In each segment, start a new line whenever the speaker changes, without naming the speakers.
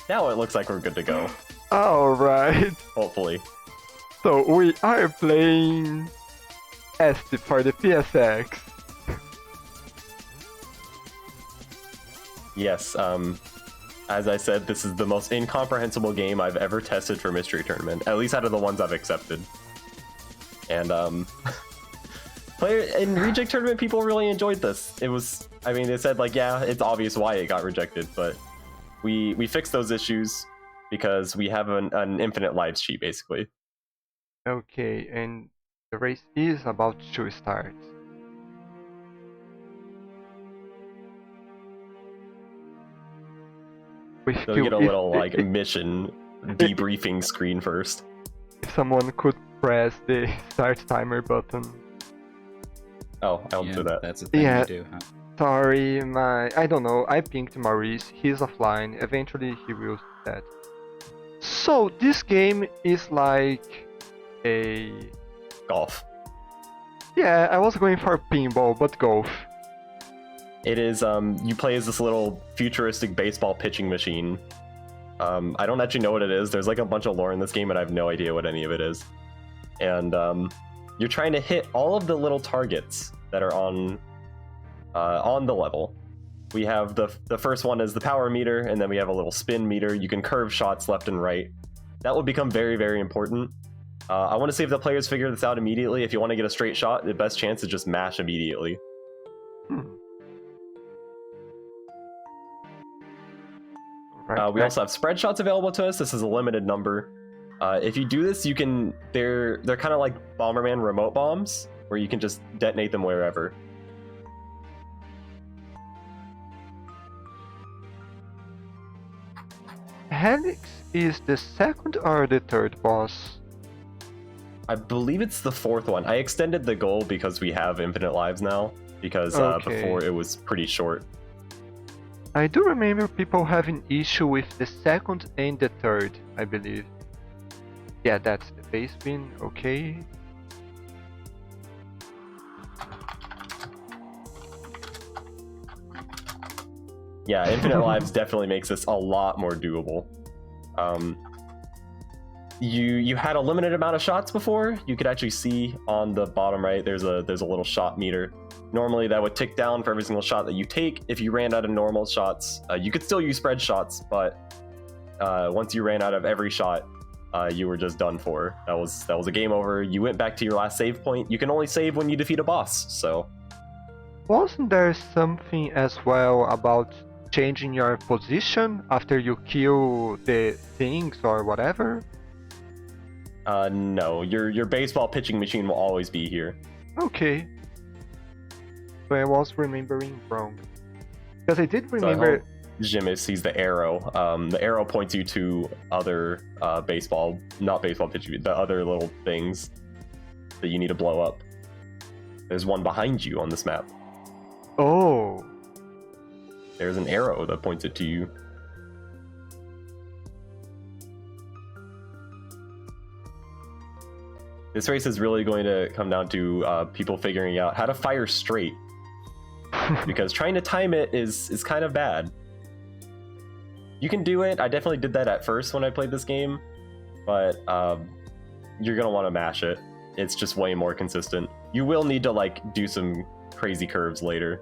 Now it looks like we're good to go.
Alright.
Hopefully.
So we are playing SD for the PSX.
Yes, as I said, this is the most incomprehensible game I've ever tested for Mystery Tournament, at least out of the ones I've accepted. And, in Reject Tournament, people really enjoyed this. It was, I mean, they said, like, yeah, it's obvious why it got rejected, but we fixed those issues because we have an infinite lives sheet, basically.
Okay, and the race is about to start.
So we get a little, like, mission debriefing screen first.
If someone could press the start timer button.
Oh, I don't do that.
That's the thing
Yeah.
you do, huh?
Sorry, I don't know, I pinged Maurice, he's offline, eventually he will see that. So, this game is like a...
Golf.
Yeah, I was going for pinball, but golf.
It is, you play as this little futuristic baseball pitching machine. I don't actually know what it is. There's like a bunch of lore in this game and I have no idea what any of it is. And you're trying to hit all of the little targets that are on the level. We have the first one is the power meter, and then we have a little spin meter. You can curve shots left and right. That will become very, very important. I want to see if the players figure this out immediately. If you want to get a straight shot, the best chance is just mash immediately.
Right,
we also have spread shots available to us. This is a limited number. If you do this, you can. They're kind of like Bomberman remote bombs, where you can just detonate them wherever.
Helix is the second or the third boss?
I believe it's the fourth one. I extended the goal because we have infinite lives now, because
Okay.
before it was pretty short.
I do remember people having issue with the second and the third, I believe. Yeah, that's the base spin, okay.
Yeah, infinite lives definitely makes this a lot more doable. You had a limited amount of shots before. You could actually see on the bottom right there's a little shot meter. Normally that would tick down for every single shot that you take. If you ran out of normal shots, you could still use spread shots, but once you ran out of every shot, you were just done for. That was a game over. You went back to your last save point. You can only save when you defeat a boss, so...
Wasn't there something as well about changing your position after you kill the things or whatever?
No, your baseball pitching machine will always be here.
Okay. So I was remembering wrong. Because I did remember...
Jimmy sees the arrow. The arrow points you to other not baseball pitching, the other little things that you need to blow up. There's one behind you on this map.
Oh.
There's an arrow that points it to you. This race is really going to come down to people figuring out how to fire straight. Because trying to time it is kind of bad. You can do it. I definitely did that at first when I played this game. But you're going to want to mash it. It's just way more consistent. You will need to like do some crazy curves later.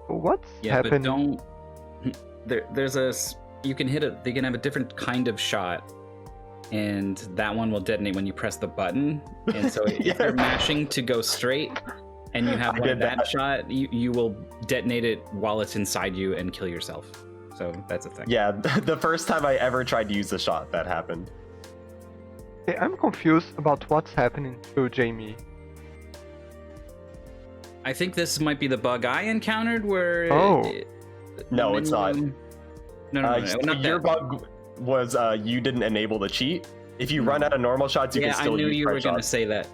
What's
Yeah,
happening?
but don't. There's a. You can hit it. They can have a different kind of shot, and that one will detonate when you press the button. And so if you're mashing to go straight, and you have that shot, you will detonate it while it's inside you and kill yourself. So that's a thing.
Yeah, the first time I ever tried to use the shot, that happened.
Okay, I'm confused about what's happening to Jamie.
I think this might be the bug I encountered where.
No, it's not.
No, not
your
that.
bug was you didn't enable the cheat. If you run out of normal shots, you can still use
I knew you were
spread
going to
shots.
say that.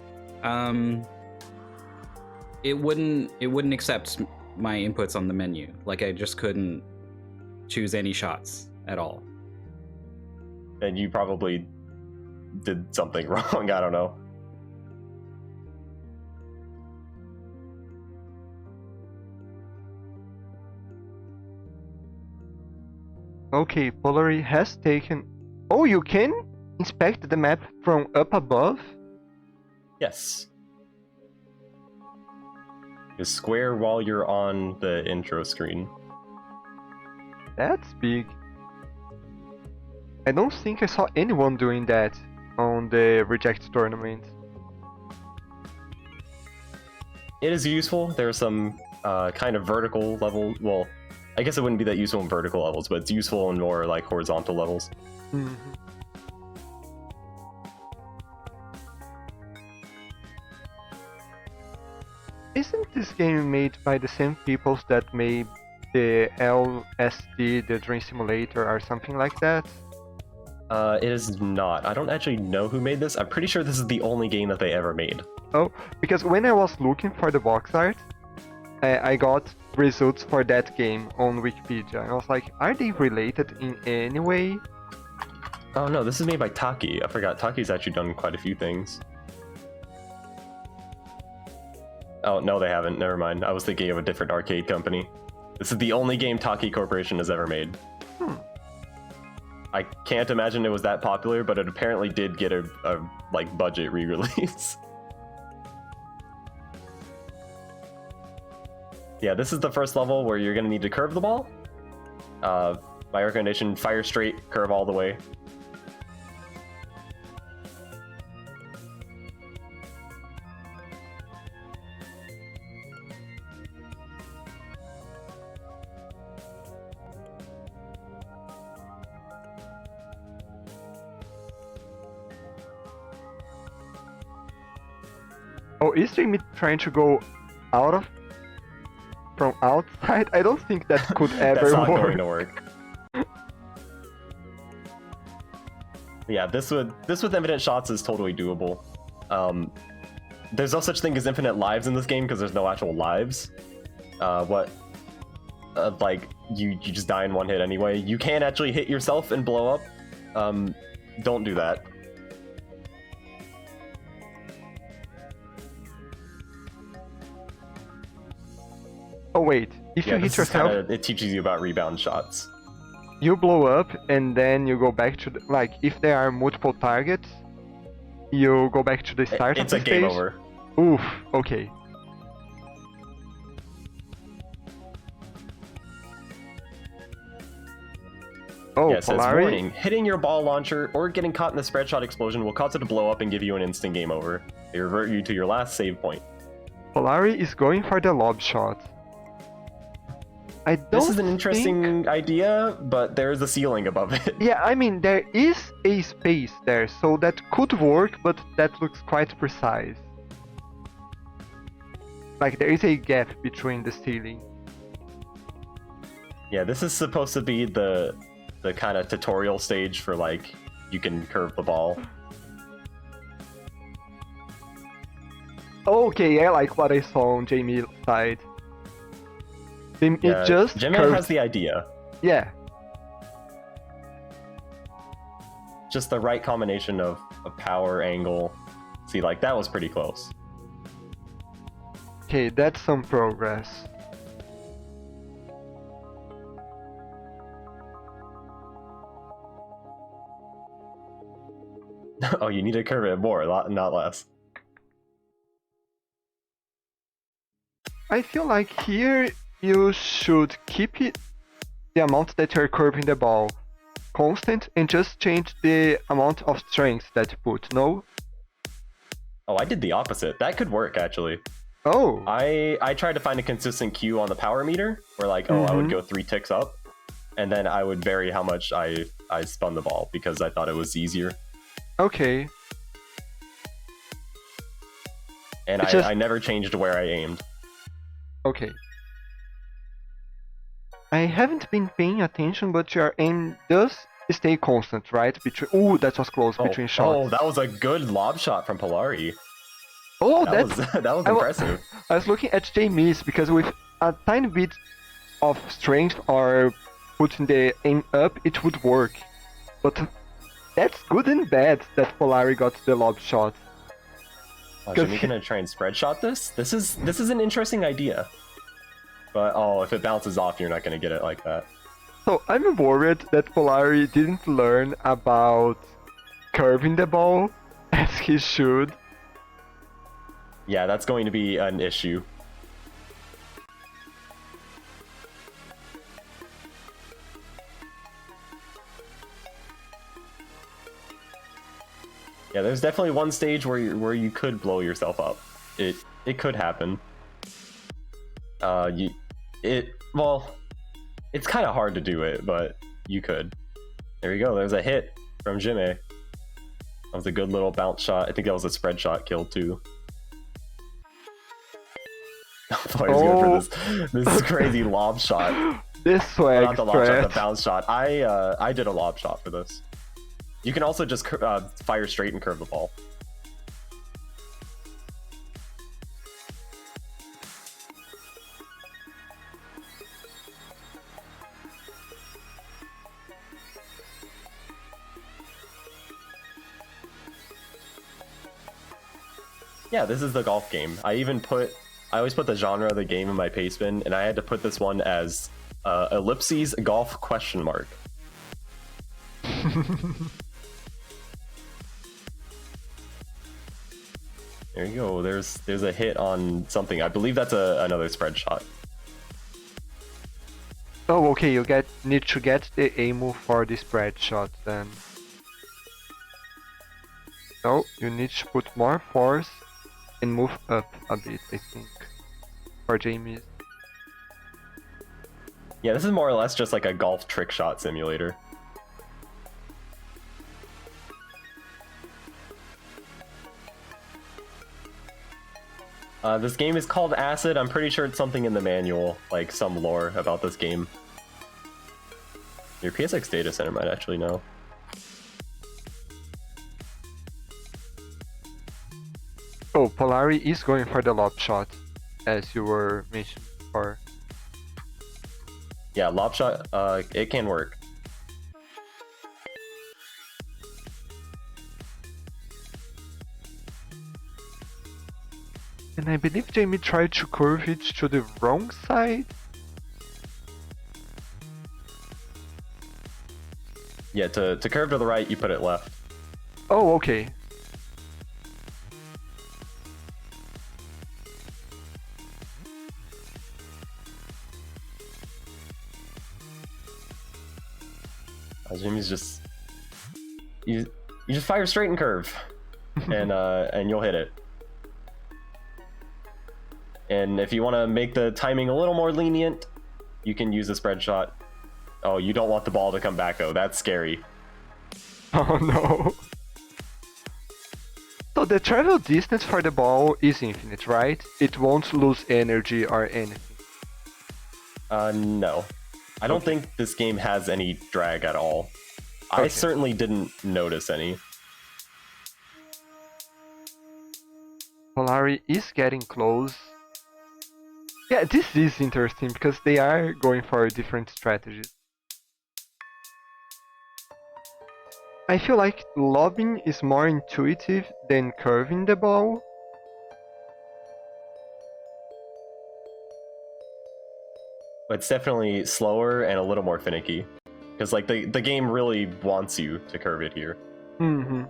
It wouldn't accept my inputs on the menu. Like I just couldn't choose any shots at all.
And you probably did something wrong. I don't know.
Okay, Polari has taken... Oh, you can inspect the map from up above?
Yes. Is square while you're on the intro screen.
That's big. I don't think I saw anyone doing that on the Reject tournament.
It is useful. There's some kind of vertical level. Well, I guess it wouldn't be that useful in vertical levels, but it's useful in more like horizontal levels.
Mhm. Isn't this game made by the same people that made the LSD, the Dream Simulator, or something like that?
It is not. I don't actually know who made this. I'm pretty sure this is the only game that they ever made.
Oh, because when I was looking for the box art, I got results for that game on Wikipedia. And I was like, are they related in any way?
Oh no, this is made by Taki. I forgot. Taki's actually done quite a few things. Oh, no, they haven't. Never mind. I was thinking of a different arcade company. This is the only game Taki Corporation has ever made. I can't imagine it was that popular, but it apparently did get a like budget re-release. Yeah, this is the first level where you're gonna need to curve the ball. My recommendation: fire straight, curve all the way.
Oh, is Jamie trying to go out of... from outside? I don't think that could ever
That's not
work.
going to work. Yeah, this with infinite shots is totally doable. There's no such thing as infinite lives in this game because there's no actual lives. Like you just die in one hit anyway. You can actually hit yourself and blow up. Don't do that.
Oh wait, if you hit yourself,
it teaches you about rebound shots.
you blow up and then you go back to the, like if there are multiple targets, you go back to the start of the stage.
It's a game over.
Oof, okay. Oh,
Yeah, it says,
Polari?
warning, hitting your ball launcher or getting caught in the spread shot explosion will cause it to blow up and give you an instant game over. They revert you to your last save point.
Polari is going for the lob shot. I don't
This is an interesting idea, but there is a ceiling above it.
Yeah, I mean, there is a space there, so that could work, but that looks quite precise. Like, there is a gap between the ceiling.
Yeah, this is supposed to be the kind of tutorial stage for, like, you can curve the ball.
Okay, I like what I saw on Jamie's side. It
Yeah,
just
Jimmy
curves.
has the idea.
Yeah.
Just the right combination of power, angle. See, like, that was pretty close.
Okay, that's some progress.
Oh, you need to curve it more, not less.
I feel like here you should keep it, the amount that you're curving the ball constant and just change the amount of strength that you put, no?
Oh, I did the opposite. That could work, actually.
Oh,
I tried to find a consistent cue on the power meter, where like, I would go 3 ticks up, and then I would vary how much I spun the ball, because I thought it was easier.
okay.
And
It's just-
I never changed where I aimed.
Okay. I haven't been paying attention, but your aim does stay constant, right? Between ooh, that was close between shots.
Oh, that was a good lob shot from Polari.
Oh,
That
that's
was that was
I wa-
impressive.
I was looking at Jamie's because with a tiny bit of strength or putting the aim up, it would work. But that's good and bad that Polari got the lob shot.
Oh,
Cause
Jimmy gonna try and spread shot this? This is an interesting idea. But oh, if it bounces off, you're not gonna get it like that.
So I'm worried that Polari didn't learn about curving the ball as he should.
Yeah, that's going to be an issue. Yeah, there's definitely one stage where you could blow yourself up. It could happen. Well, it's kind of hard to do it, but you could. There you go. There's a hit from Jime. That was a good little bounce shot. I think that was a spread shot kill too. Polari's going for this crazy lob shot.
This swag
Not the lob shot,
spread.
the bounce shot. I did a lob shot for this. You can also just fire straight and curve the ball. Yeah, this is the golf game. I always put the genre of the game in my paste bin, and I had to put this one as ellipses golf question mark. There you go. There's a hit on something. I believe that's another spread shot.
Oh, okay. You need to get the A move for the spread shot then. So you need to put more force and move up a bit, I think, for Jame's.
Yeah, this is more or less just like a golf trick shot simulator. This game is called Acid. I'm pretty sure it's something in the manual, like some lore about this game. Your PSX data center might actually know.
Oh, Polari is going for the lob shot, as you were mentioning before.
Yeah, lob shot, it can work.
And I believe Jamie tried to curve it to the wrong side.
Yeah, to curve to the right, you put it left.
Oh, okay.
Jimmy's just you just fire straight and curve, and you'll hit it. And if you want to make the timing a little more lenient, you can use a spread shot. Oh, you don't want the ball to come back though. That's scary.
Oh no. So the travel distance for the ball is infinite, right? It won't lose energy or anything.
No. I don't think this game has any drag at all. I
Okay.
certainly didn't notice any.
Polari is getting close. Yeah, this is interesting because they are going for different strategies. I feel like lobbing is more intuitive than curving the ball.
But it's definitely slower and a little more finicky. Because like the game really wants you to curve it here.
Mm-hmm.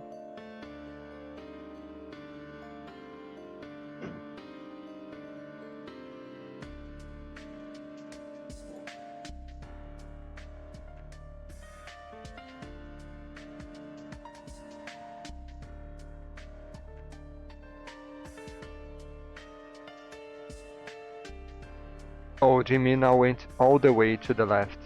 Oh, Jimmy now went all the way to the left.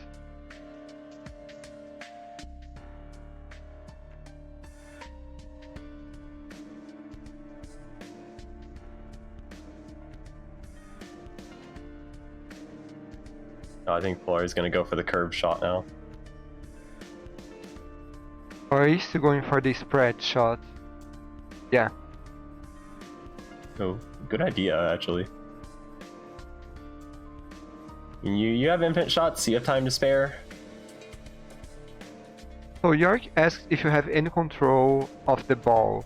Oh, I think Polari's gonna go for the curved shot now.
Or is he going for the spread shot? Yeah.
Oh, good idea actually. You have infinite shots, you have time to spare.
So York asks if you have any control of the ball.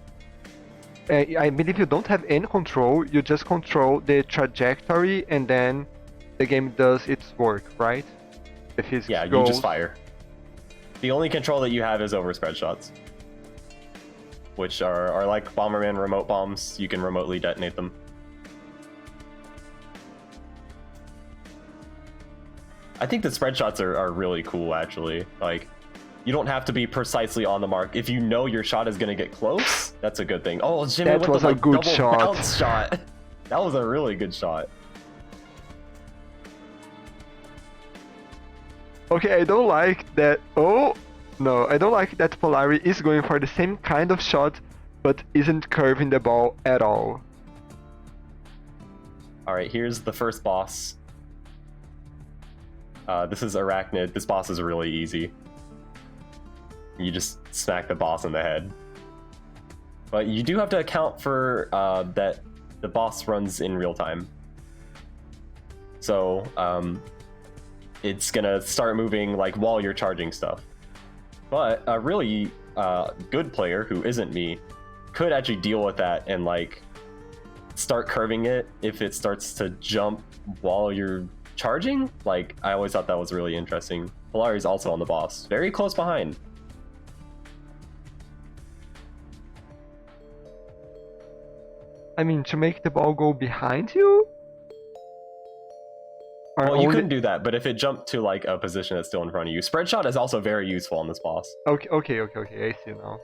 I believe you don't have any control, you just control the trajectory and then the game does its work, right? the physics
Yeah, you
goes.
just fire. The only control that you have is over spread shots, which are like Bomberman remote bombs. You can remotely detonate them. I think the spread shots are really cool, actually. Like, you don't have to be precisely on the mark. If you know your shot is going to get close, that's a good thing. Oh, Jimmy
That
with
was
the
a
like,
good
double
shot.
bounce shot. That was a really good shot.
Okay, I don't like that. Oh, no, I don't like that Polari is going for the same kind of shot, but isn't curving the ball at all.
Alright, here's the first boss. This is Arachnid. This boss is really easy. You just smack the boss in the head. But you do have to account for that the boss runs in real time. So, it's gonna start moving like while you're charging stuff. But a really good player who isn't me could actually deal with that and like start curving it if it starts to jump while you're charging. Like, I always thought that was really interesting. Polari is also on the boss, very close behind.
I mean, to make the ball go behind you? Or
Well, you
only...
couldn't do that, but if it jumped to like a position that's still in front of you, spread shot is also very useful on this boss.
Okay, I see now.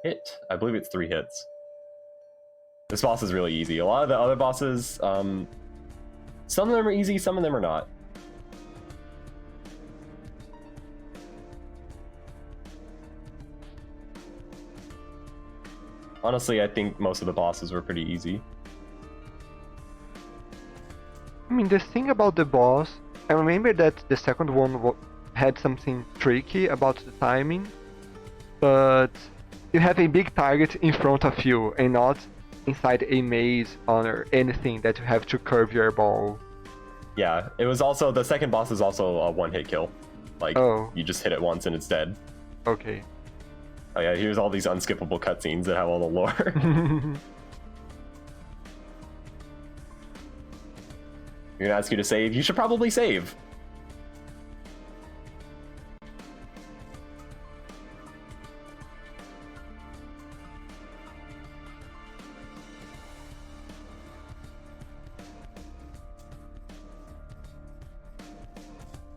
Hit, I believe it's 3 hits. This boss is really easy. A lot of the other bosses, some of them are easy, some of them are not. Honestly, I think most of the bosses were pretty easy.
I mean, the thing about the boss, I remember that the second one had something tricky about the timing, but you have a big target in front of you and not inside a maze or anything that you have to curve your ball.
Yeah, it was also, the second boss is also a one-hit kill. Like, you just hit it once and it's dead.
Okay.
Oh yeah, here's all these unskippable cutscenes that have all the lore. You're gonna ask you to save, you should probably save.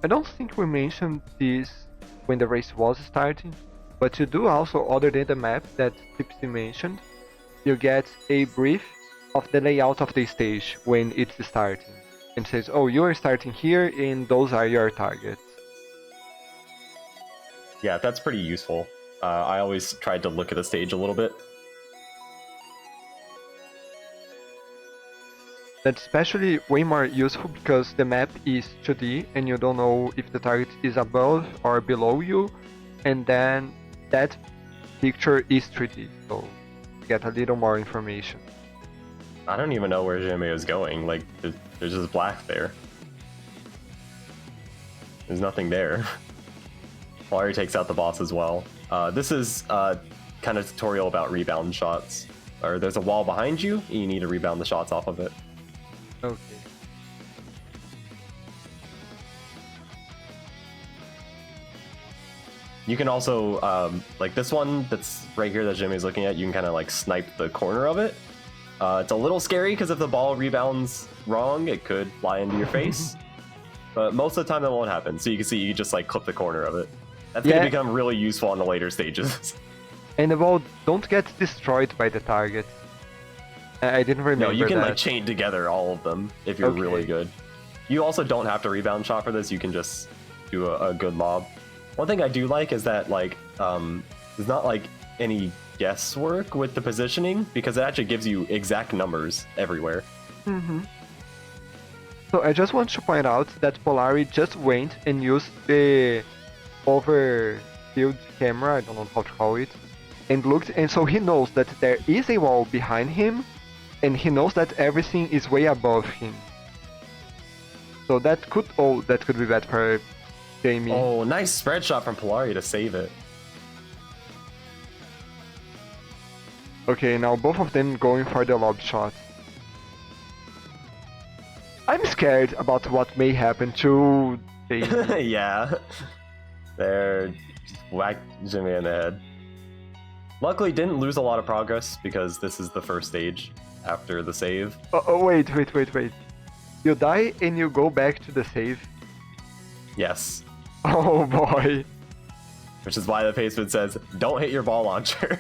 I don't think we mentioned this when the race was starting, but you do also, other than the map that Tipsy mentioned, you get a brief of the layout of the stage when it's starting. And says, oh, you are starting here and those are your targets.
Yeah, that's pretty useful. I always tried to look at the stage a little bit.
That's especially way more useful because the map is 2D and you don't know if the target is above or below you, and then that picture is 3D, so you get a little more information.
I don't even know where Jme is going, like, there's just black there. There's nothing there. Polari takes out the boss as well. This is kind of tutorial about rebound shots. Or there's a wall behind you, and you need to rebound the shots off of it.
Okay.
You can also, like this one that's right here that Jimmy is looking at, you can kind of like snipe the corner of it. It's a little scary because if the ball rebounds wrong, it could fly into your face. But most of the time that won't happen. So you can see you just like clip the corner of it. That's going to become really useful on the later stages.
And the ball don't get destroyed by the target. I didn't remember that.
No, you can like chain together all of them if you're really good. You also don't have to rebound shot for this, you can just do a good lob. One thing I do like is that like there's not like any guesswork with the positioning because it actually gives you exact numbers everywhere.
So I just want to point out that Polari just went and used the overfield camera, I don't know how to call it, and looked, and so he knows that there is a wall behind him, and he knows that everything is way above him. So that could be bad for Jamie.
Oh, nice spread shot from Polari to save it.
Okay, now both of them going for the lob shot. I'm scared about what may happen to Daisy.
Yeah. There, just whacked Jimmy in the head. Luckily, didn't lose a lot of progress because this is the first stage after the save.
Oh, wait. You die and you go back to the save.
Yes.
Oh boy.
Which is why the paceman says, don't hit your ball launcher.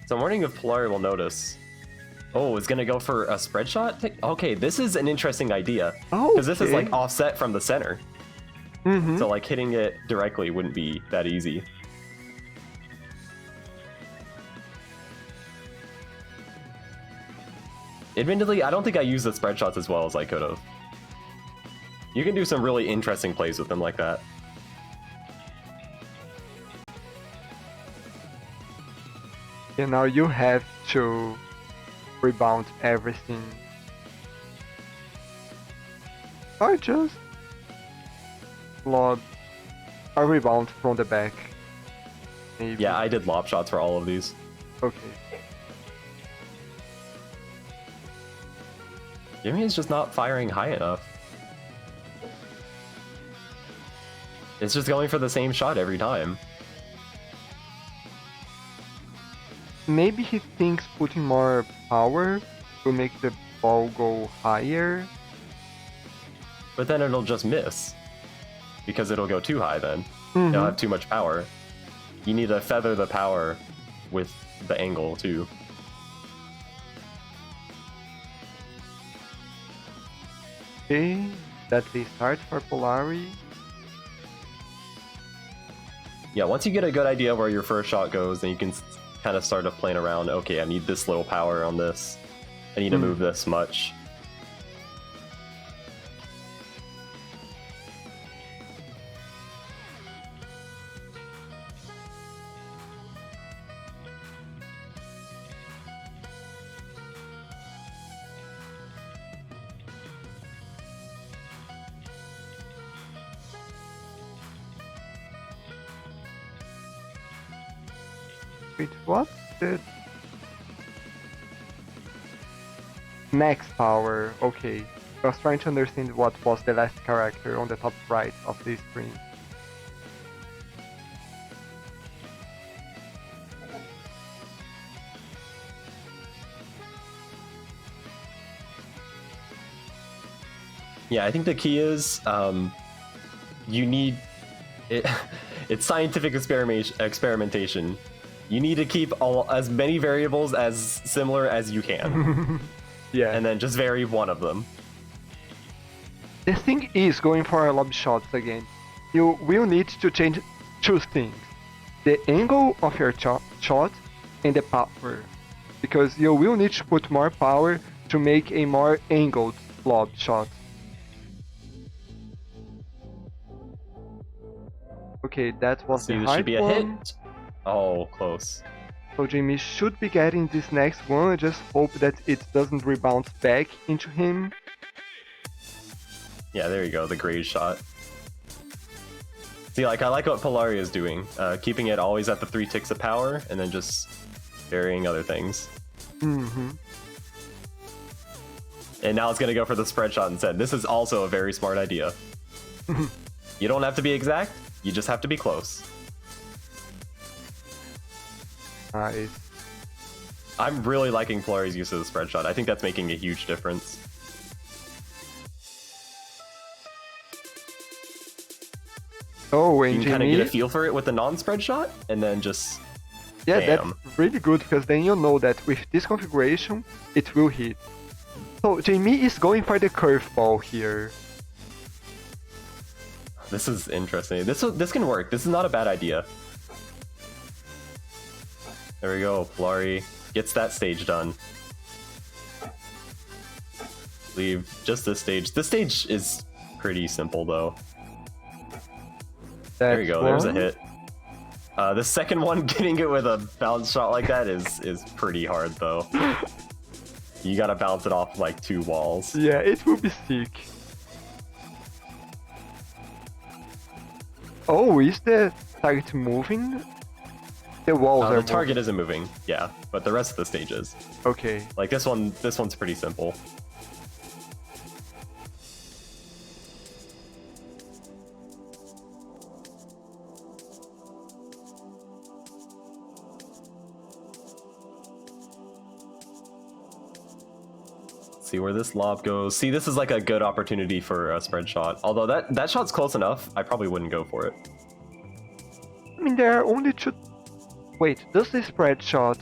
So I'm wondering if Polari will notice. Oh, it's gonna go for a spread shot? Okay, this is an interesting idea.
Oh,
because this is like offset from the center.
Mm-hmm.
So like hitting it directly wouldn't be that easy. Admittedly, I don't think I used the spread shots as well as I could have. You can do some really interesting plays with them like that.
And now you have to rebound everything. Or just lob a rebound from the back. Maybe.
Yeah, I did lob shots for all of these.
Okay.
Jimmy is just not firing high enough. It's just going for the same shot every time.
Maybe he thinks putting more power will make the ball go higher.
But then it'll just miss. Because it'll go too high then.
Mhm.
It'll have too much power. You need to feather the power with the angle too.
Okay, that's the start for Polari.
Yeah, once you get a good idea where your first shot goes, then you can kind of start playing around. Okay, I need this little power on this. I need to move this much.
Wait, what's the next power? Okay, I was trying to understand what was the last character on the top right of the screen.
Yeah, I think the key is you need it. It's scientific experimentation. You need to keep as many variables as similar as you can,
Yeah.
and then just vary one of them.
The thing is going for lob shots again. You will need to change two things: the angle of your shot and the power, because you will need to put more power to make a more angled lob shot. Okay, that was
See,
the
this
hard
should be a
one.
hit. Oh, close.
So Jimmy should be getting this next one. I just hope that it doesn't rebound back into him.
Yeah, there you go, the grade shot. See, like, I like what Polari is doing. Keeping it always at the 3 ticks of power, and then just varying other things.
Mm-hmm.
And now it's gonna go for the spread shot instead. This is also a very smart idea. You don't have to be exact, you just have to be close.
Nice.
I'm really liking Polari's use of the spread shot. I think that's making a huge difference.
Oh,
You
and
can kind of
Jimmy,
get a feel for it with the non-spread shot, and then just
yeah,
bam.
that's really good because then you know that with this configuration, it will hit. So Jamie is going for the curveball here.
This is interesting. This can work. This is not a bad idea. There we go. Polari gets that stage done. Leave just this stage. This stage is pretty simple though. There you go. There's a hit. The second one, getting it with a bounce shot like that is pretty hard though. You gotta bounce it off like 2 walls.
Yeah, it will be sick. Oh, is the target moving? The walls are
The target
moving.
isn't moving, yeah, but the rest of the stage is.
Okay.
Like this one's pretty simple. See where this lob goes. See, this is like a good opportunity for a spread shot. Although that shot's close enough, I probably wouldn't go for it.
I mean, there are only two. Wait, does the spread shot?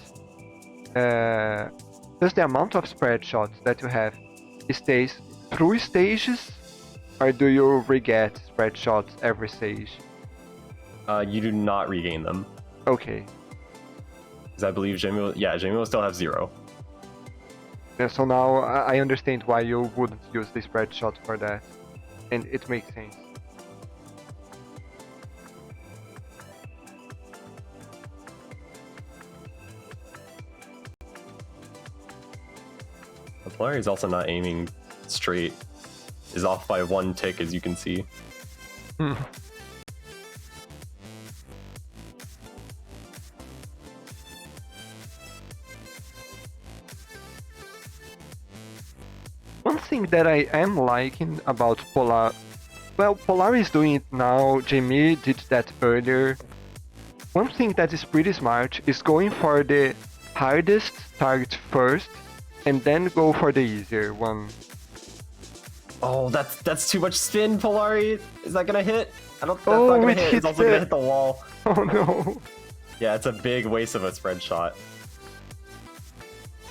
Does the amount of spread shots that you have stays through stages, or do you re-get spread shots every stage?
You do not regain them.
Okay.
Because I believe JmePenseBon will still have 0.
Yeah, so now I understand why you wouldn't use the spread shot for that, and it makes sense.
The Polari is also not aiming straight. Is off by 1 tick, as you can see.
One thing that I am liking about Polari is doing it now, Jme did that earlier. One thing that is pretty smart is going for the hardest target first, and then go for the easier one.
Oh, that's too much spin, Polari. Is that gonna hit? That's not
Oh,
gonna
it
hit. It's also gonna hit the wall.
Oh no.
Yeah, it's a big waste of a spread shot.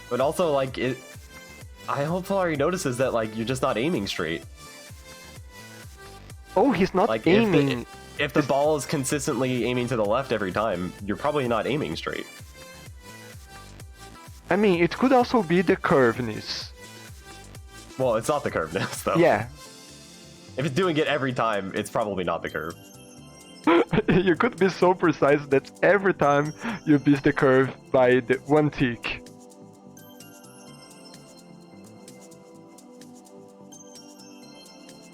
But also, like, I hope Polari notices that, like, you're just not aiming straight.
Oh, he's not
Like,
aiming.
if the ball is consistently aiming to the left every time, you're probably not aiming straight.
I mean, it could also be the curveness.
Well, it's not the curveness, though.
Yeah.
If it's doing it every time, it's probably not the curve.
You could be so precise that every time you miss the curve by the 1 tick.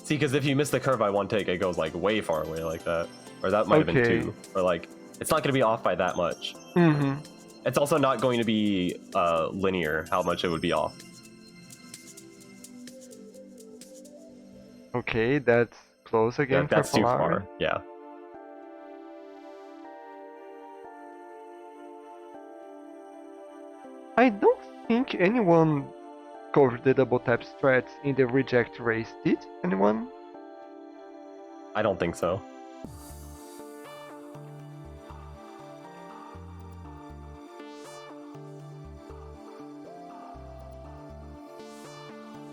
See, because if you miss the curve by 1 tick, it goes, like, way far away like that. Or that might have been
Okay.
2. Or, like, it's not going to be off by that much.
Mm-hmm.
It's also not going to be linear how much it would be off.
Okay, that's close again for
That's too
Polari.
far. Yeah.
I don't think anyone covered the double tap strats in the reject race. Did anyone?
I don't think so.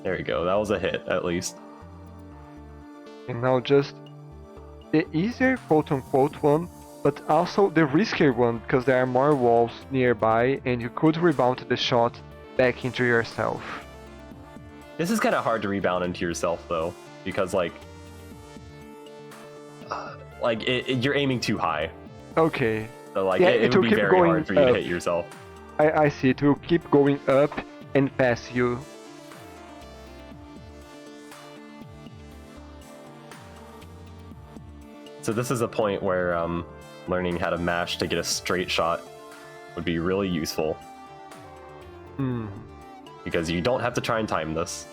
There you go. That was a hit, at least.
And now just the easier quote-unquote one, but also the riskier one, because there are more walls nearby and you could rebound the shot back into yourself.
This is kind of hard to rebound into yourself, though, because, like, you're aiming too high.
Okay,
So, like,
Yeah,
it
it
would
will
be
keep
very
going
hard for you to
up.
hit yourself.
I see, it will keep going up and pass you.
So this is a point where learning how to mash to get a straight shot would be really useful,
Hmm.
because you don't have to try and time this.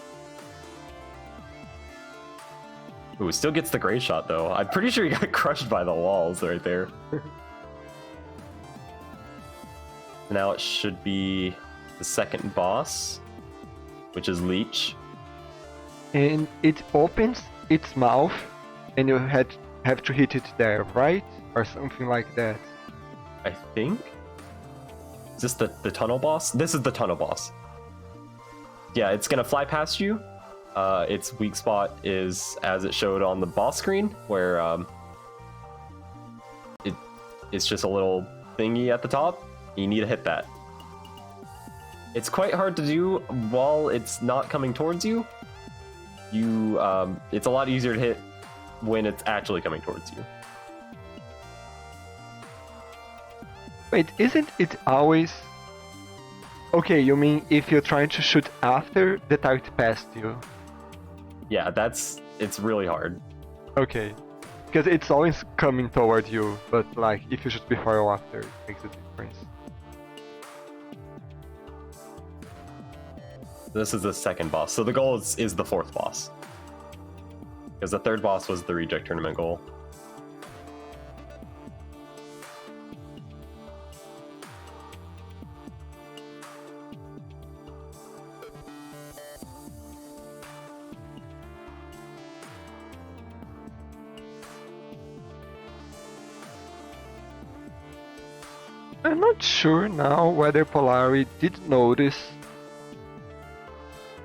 Ooh, still gets the gray shot, though. I'm pretty sure he got crushed by the walls right there. Now it should be the second boss, which is Leech.
And it opens its mouth and you have to hit it there, right? Or something like that.
I think? Is this the tunnel boss? This is the tunnel boss. Yeah, it's gonna fly past you. Its weak spot is as it showed on the boss screen, where it's just a little thingy at the top. You need to hit that. It's quite hard to do while it's not coming towards you. It's a lot easier to hit when it's actually coming towards you.
Wait, isn't it always... Okay, you mean if you're trying to shoot after the target passed you?
Yeah, it's really hard.
Okay. because it's always coming toward you, but like if you shoot before or after, it makes a difference.
This is the second boss, so the goal is the fourth boss. Because the third boss was the reject tournament goal.
I'm not sure now whether Polari did notice.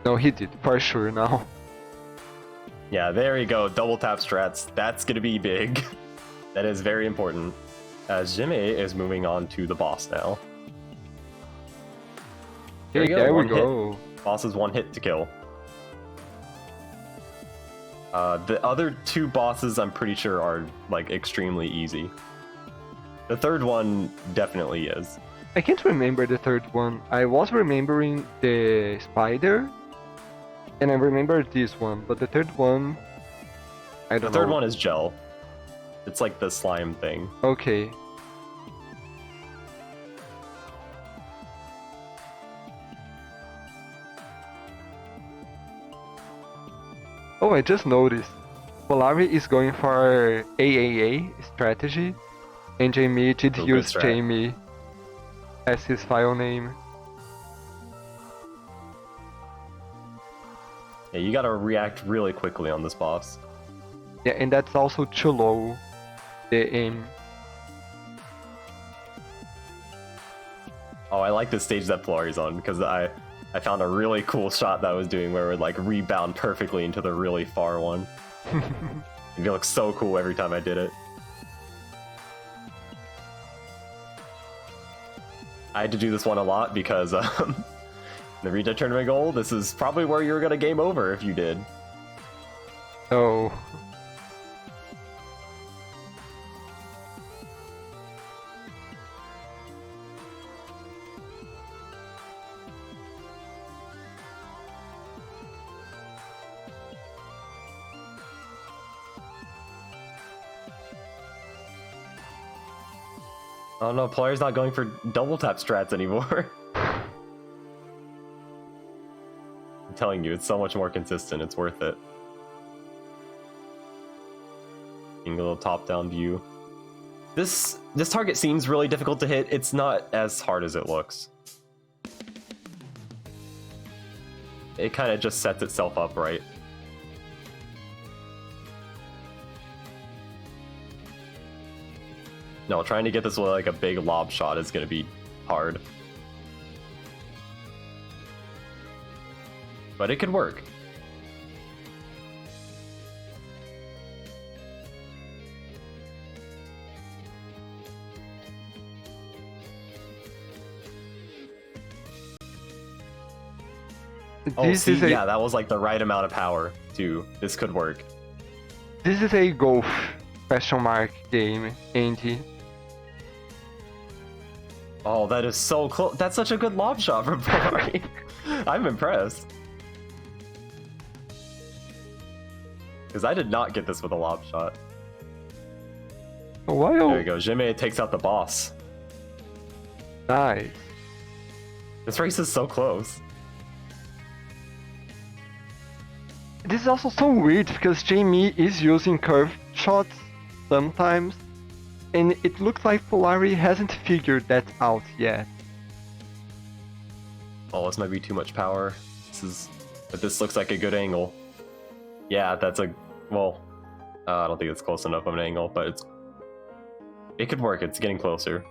No, he did, for sure now.
Yeah, there you go. Double tap strats. That's gonna be big. That is very important. As Jime is moving on to the boss now.
Okay, there we go.
Boss is 1 hit to kill. The other 2 bosses I'm pretty sure are like extremely easy. The third one definitely is.
I can't remember the third one. I was remembering the spider, and I remember this one, but the third one, I don't know.
The third one is gel. It's like the slime thing.
Okay. Oh, I just noticed. Polari is going for AAA strategy, and Jme did use Jme as his file name.
Yeah, you gotta react really quickly on this boss.
Yeah, and that's also too low, the aim.
Oh, I like the stage that Polari's on, because I found a really cool shot that I was doing where it would like rebound perfectly into the really far one. It looks so cool every time I did it. I had to do this one a lot because the reject tournament goal, this is probably where you were gonna game over if you did.
Oh.
Oh no, Polari's not going for double tap strats anymore. I'm telling you, it's so much more consistent, it's worth it. Getting a little top-down view. This target seems really difficult to hit. It's not as hard as it looks. It kind of just sets itself up right. No, trying to get this with like a big lob shot is going to be hard. But it could work. Oh, see, yeah, that was like the right amount of power, too. This could work.
This is a golf question mark game, Andy.
Oh, that is so close. That's such a good lob shot from Polari. I'm impressed. Because I did not get this with a lob shot.
Wow.
There you go. Jime takes out the boss.
Nice.
This race is so close.
This is also so weird because Jme is using curve shots sometimes, and it looks like Polari hasn't figured that out yet.
Oh, this might be too much power. But this looks like a good angle. Yeah, that's a, well, I don't think it's close enough of an angle, but it could work. It's getting closer.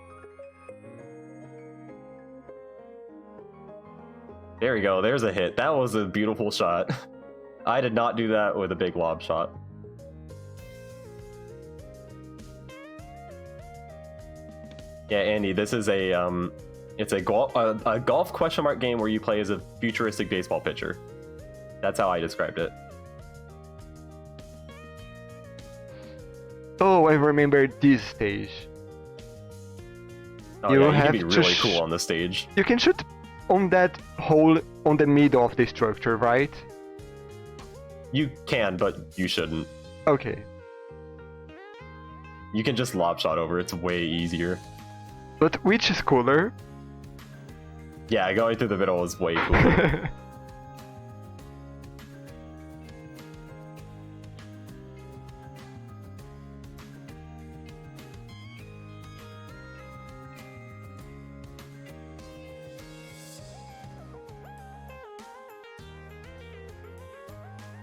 There we go. There's a hit. That was a beautiful shot. I did not do that with a big lob shot. Yeah, Andy, this is it's a golf question mark game where you play as a futuristic baseball pitcher. That's how I described it.
Oh, I remember this stage.
Oh, you can be really cool on the stage.
You can shoot on that hole on the middle of the structure, right?
You can, but you shouldn't.
Okay.
You can just lob shot over. It's way easier.
But which is cooler?
Yeah, going through the middle is way cooler.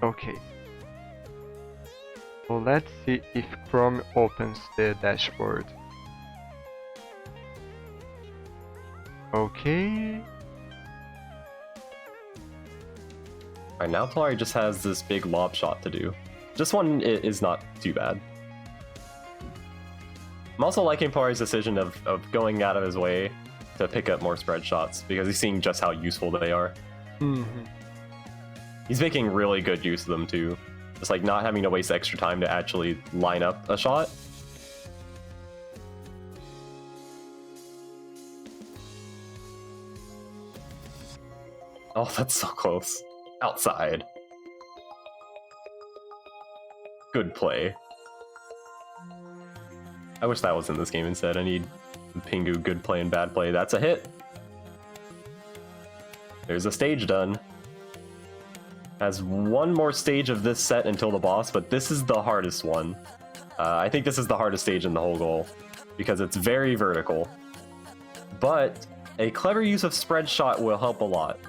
Okay. So let's see if Chrome opens the dashboard. Okay.
Right now, Polari just has this big lob shot to do. This one is not too bad. I'm also liking Polari's decision of going out of his way to pick up more spread shots because he's seeing just how useful they are. He's making really good use of them too. Just like not having to waste extra time to actually line up a shot. Oh, that's so close. Outside. Good play. I wish that was in this game instead. I need Pingu good play and bad play. That's a hit. There's a stage done. Has one more stage of this set until the boss, but this is the hardest one. I think this is the hardest stage in the whole goal because it's very vertical. But a clever use of spread shot will help a lot.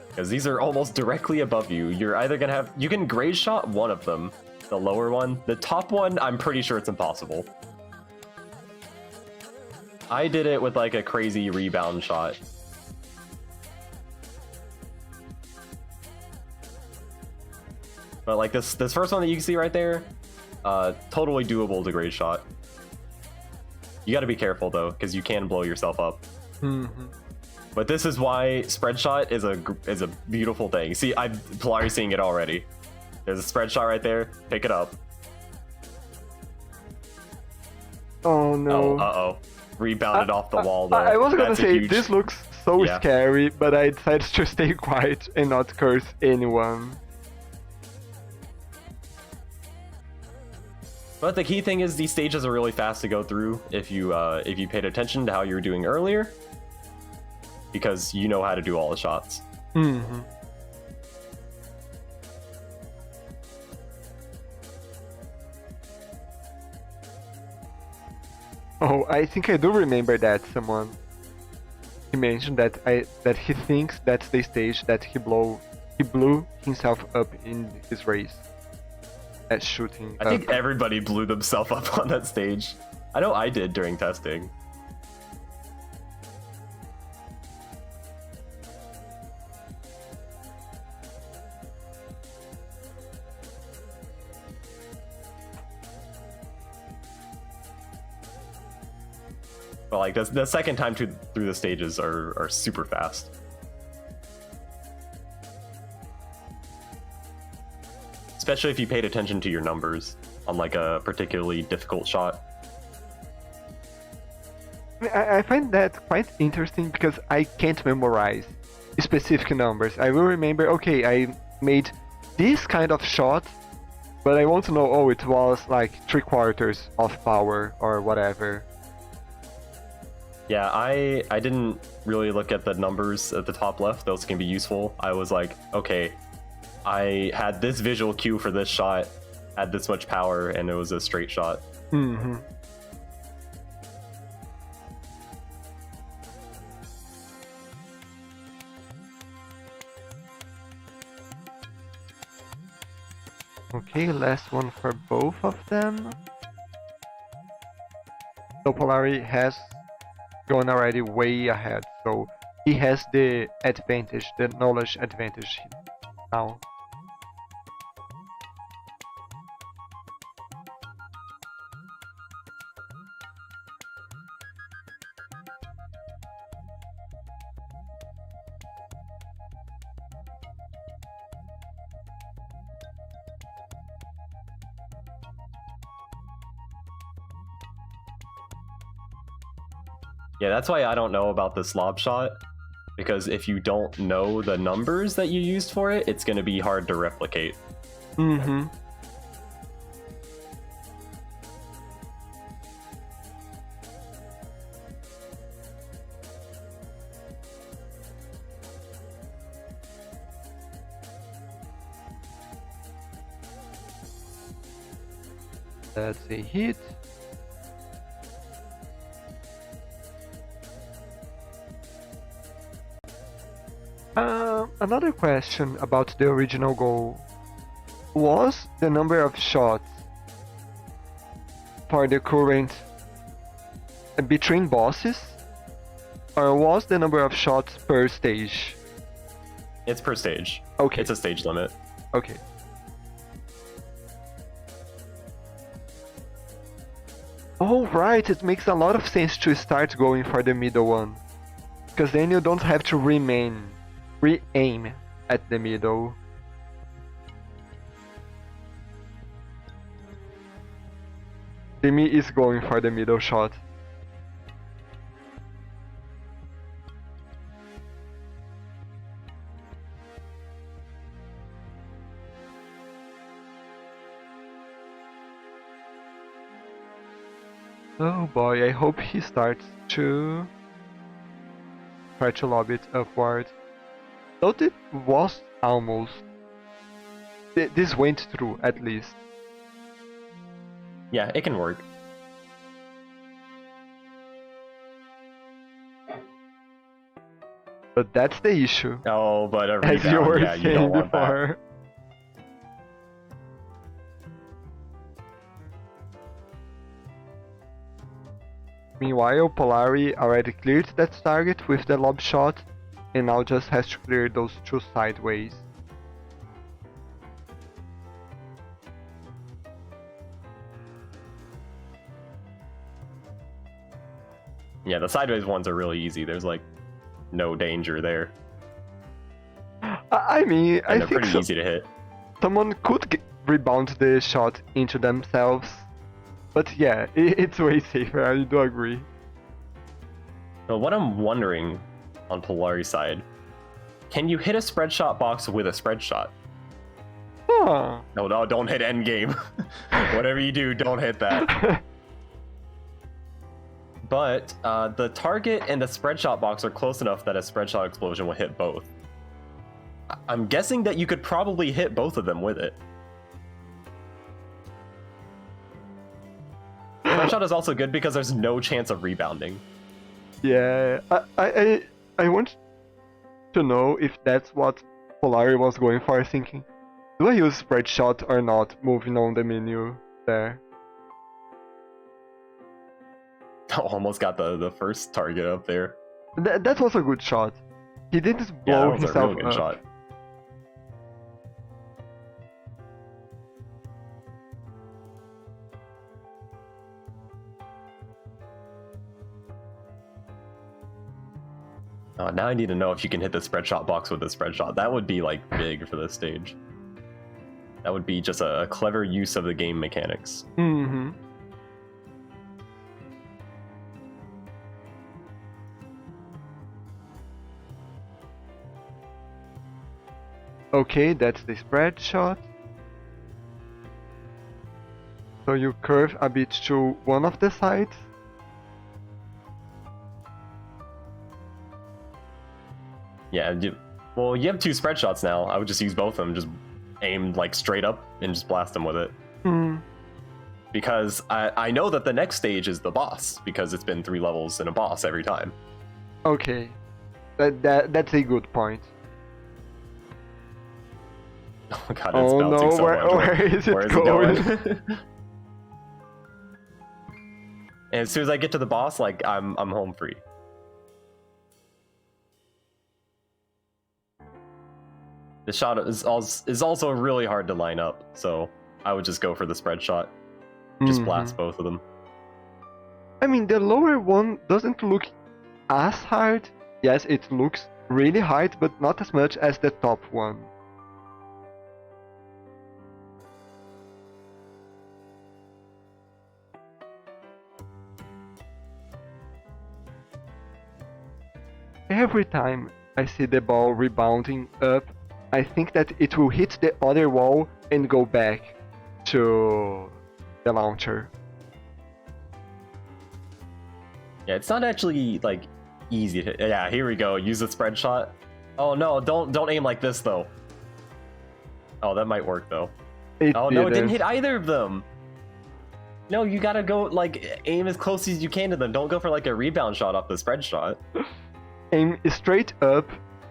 Because these are almost directly above you. You're either gonna have... You can grade shot one of them. The lower one. The top one, I'm pretty sure it's impossible. I did it with like a crazy rebound shot. But like this first one that you can see right there, totally doable to grade shot. You gotta be careful though, because you can blow yourself up. But this is why spread shot is a beautiful thing. See, Polari's seeing it already. There's a spread shot right there. Pick it up.
Oh no.
Oh, uh-oh. Rebounded off the wall though.
I was gonna
That's a
say,
huge...
this looks so scary, but I decided to stay quiet and not curse anyone.
But the key thing is these stages are really fast to go through if you paid attention to how you were doing earlier. Because you know how to do all the shots.
Oh, I think I do remember that someone. He mentioned that he thinks that's the stage that he blew himself up in his race. At shooting.
I think everybody blew themselves up on that stage. I know I did during testing. But like the second time through the stages are super fast. Especially if you paid attention to your numbers on like a particularly difficult shot.
I find that quite interesting because I can't memorize specific numbers. I will remember, okay, I made this kind of shot, but I want to know, oh, it was like 3/4 of power or whatever.
Yeah, I didn't really look at the numbers at the top left. Those can be useful. I was like, okay, I had this visual cue for this shot, had this much power, and it was a straight shot.
Okay, last one for both of them. So Polari has gone already way ahead, so he has the advantage, the knowledge advantage now.
Yeah, that's why I don't know about this lob shot, because if you don't know the numbers that you used for it, it's going to be hard to replicate.
That's a hit. Another question about the original goal. Was the number of shots for the current between bosses, or was the number of shots per stage?
It's per stage.
Okay.
It's a stage limit.
Okay. Oh right, it makes a lot of sense to start going for the middle one, because then you don't have to re-aim at the middle. Jimmy is going for the middle shot. Oh boy, I hope he starts to try to lob it upward. Though it was almost. This went through at least.
Yeah, it can work.
But that's the issue.
Oh, but a
As you
rebound,
were
yeah, you
saying
don't want that.
before. Meanwhile, Polari already cleared that target with the lob shot, and now just has to clear those two sideways.
Yeah, the sideways ones are really easy. There's like no danger there.
I mean,
And
I
they're
think
pretty easy to hit.
someone could rebound the shot into themselves, but yeah, it's way safer, I do agree.
But what I'm wondering on Polari's side, can you hit a spread shot box with a spread shot?
Huh.
No, don't hit endgame. Whatever you do, don't hit that. But the target and the spread shot box are close enough that a spread shot explosion will hit both. I'm guessing that you could probably hit both of them with it. Spread shot is also good because there's no chance of rebounding.
Yeah, I want to know if that's what Polari was going for, thinking, do I use spread shot or not, moving on the menu there.
Almost got the first target up there.
That was a good shot. He didn't
Yeah,
blow
that was a
himself
real good
up.
shot. Now I need to know if you can hit the spread shot box with a spread shot. That would be like big for this stage. That would be just a clever use of the game mechanics.
Mm-hmm. Okay, that's the spread shot. So you curve a bit to one of the sides.
Yeah, well, you have two spread shots now. I would just use both of them, just aim like straight up and just blast them with it.
Hmm.
Because I know that the next stage is the boss, because it's been 3 levels in a boss every time.
Okay, that's a good point.
Oh god, it's
Oh
bouncing
no,
so much.
where is it
Where is
going?
it going? And as soon as I get to the boss, like I'm home free. The shot is also really hard to line up, so I would just go for the spread shot. Just blast both of them.
I mean, the lower one doesn't look as hard. Yes, it looks really hard, but not as much as the top one. Every time I see the ball rebounding up, I think that it will hit the other wall and go back to the launcher.
Yeah, it's not actually like easy to. Yeah, here we go. Use the spread shot. Oh no, don't aim like this though. Oh, that might work though. Oh no, it didn't hit either of them. No, you gotta go, like, aim as close as you can to them. Don't go for, like, a rebound shot off the spread shot.
Aim straight up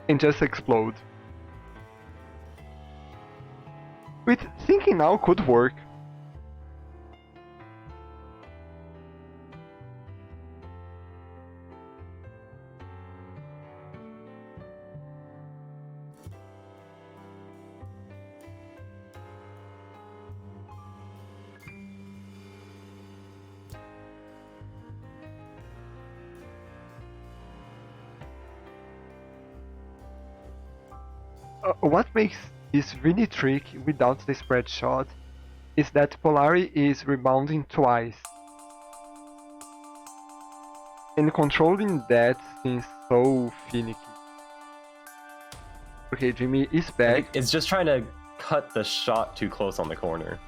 and just explode. With thinking now could work. What makes this really tricky without the spread shot is that Polari is rebounding twice. And controlling that seems so finicky. Okay, Jimmy is back.
It's just trying to cut the shot too close on the corner.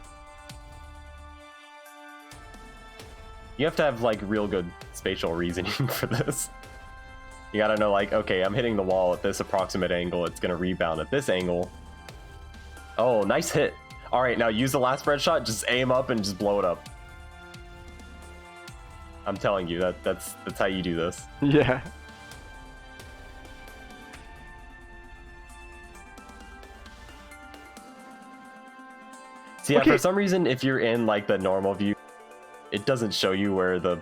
You have to have, like, real good spatial reasoning for this. You gotta know, like, okay, I'm hitting the wall at this approximate angle, it's gonna rebound at this angle. Oh, nice hit. Alright, now use the last spread shot, just aim up and just blow it up. I'm telling you, that's how you do this.
Yeah.
So yeah,
Okay.
for some reason, if you're in, like, the normal view, it doesn't show you where the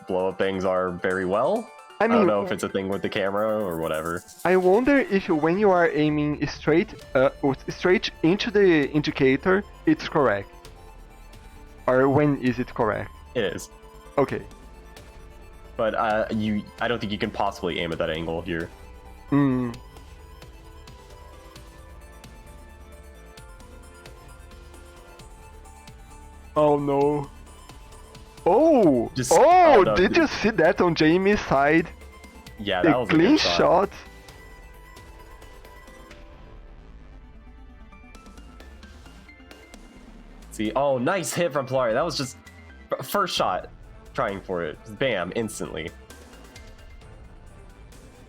blow-up things are very well.
I
I
mean,
don't know if it's a thing with the camera or whatever.
I wonder if when you are aiming straight into the indicator, it's correct. Or when is it correct?
It is.
Okay.
But I don't think you can possibly aim at that angle here.
Hmm. Oh no. Oh!
No,
Did you see that on Jamie's side?
Yeah, that
The
was a
clean
good shot.
shot.
See, oh, nice hit from Polari. That was just first shot, trying for it. Bam, instantly.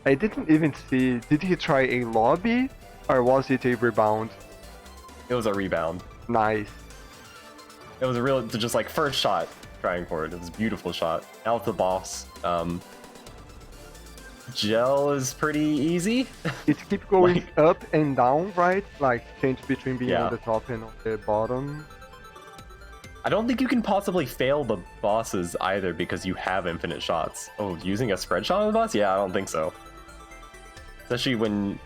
I didn't even see. Did he try a lobby? Or was it a rebound?
It was a rebound.
Nice.
It was a real, just like first shot, trying for it. It was a beautiful shot. Now it's the boss. Gel is pretty easy.
It keeps going
Like-
up and down, right? Like change between being
Yeah.
on the top and on the bottom.
I don't think you can possibly fail the bosses either because you have infinite shots. Oh, using a spread shot on the boss? Yeah, I don't think so. Especially when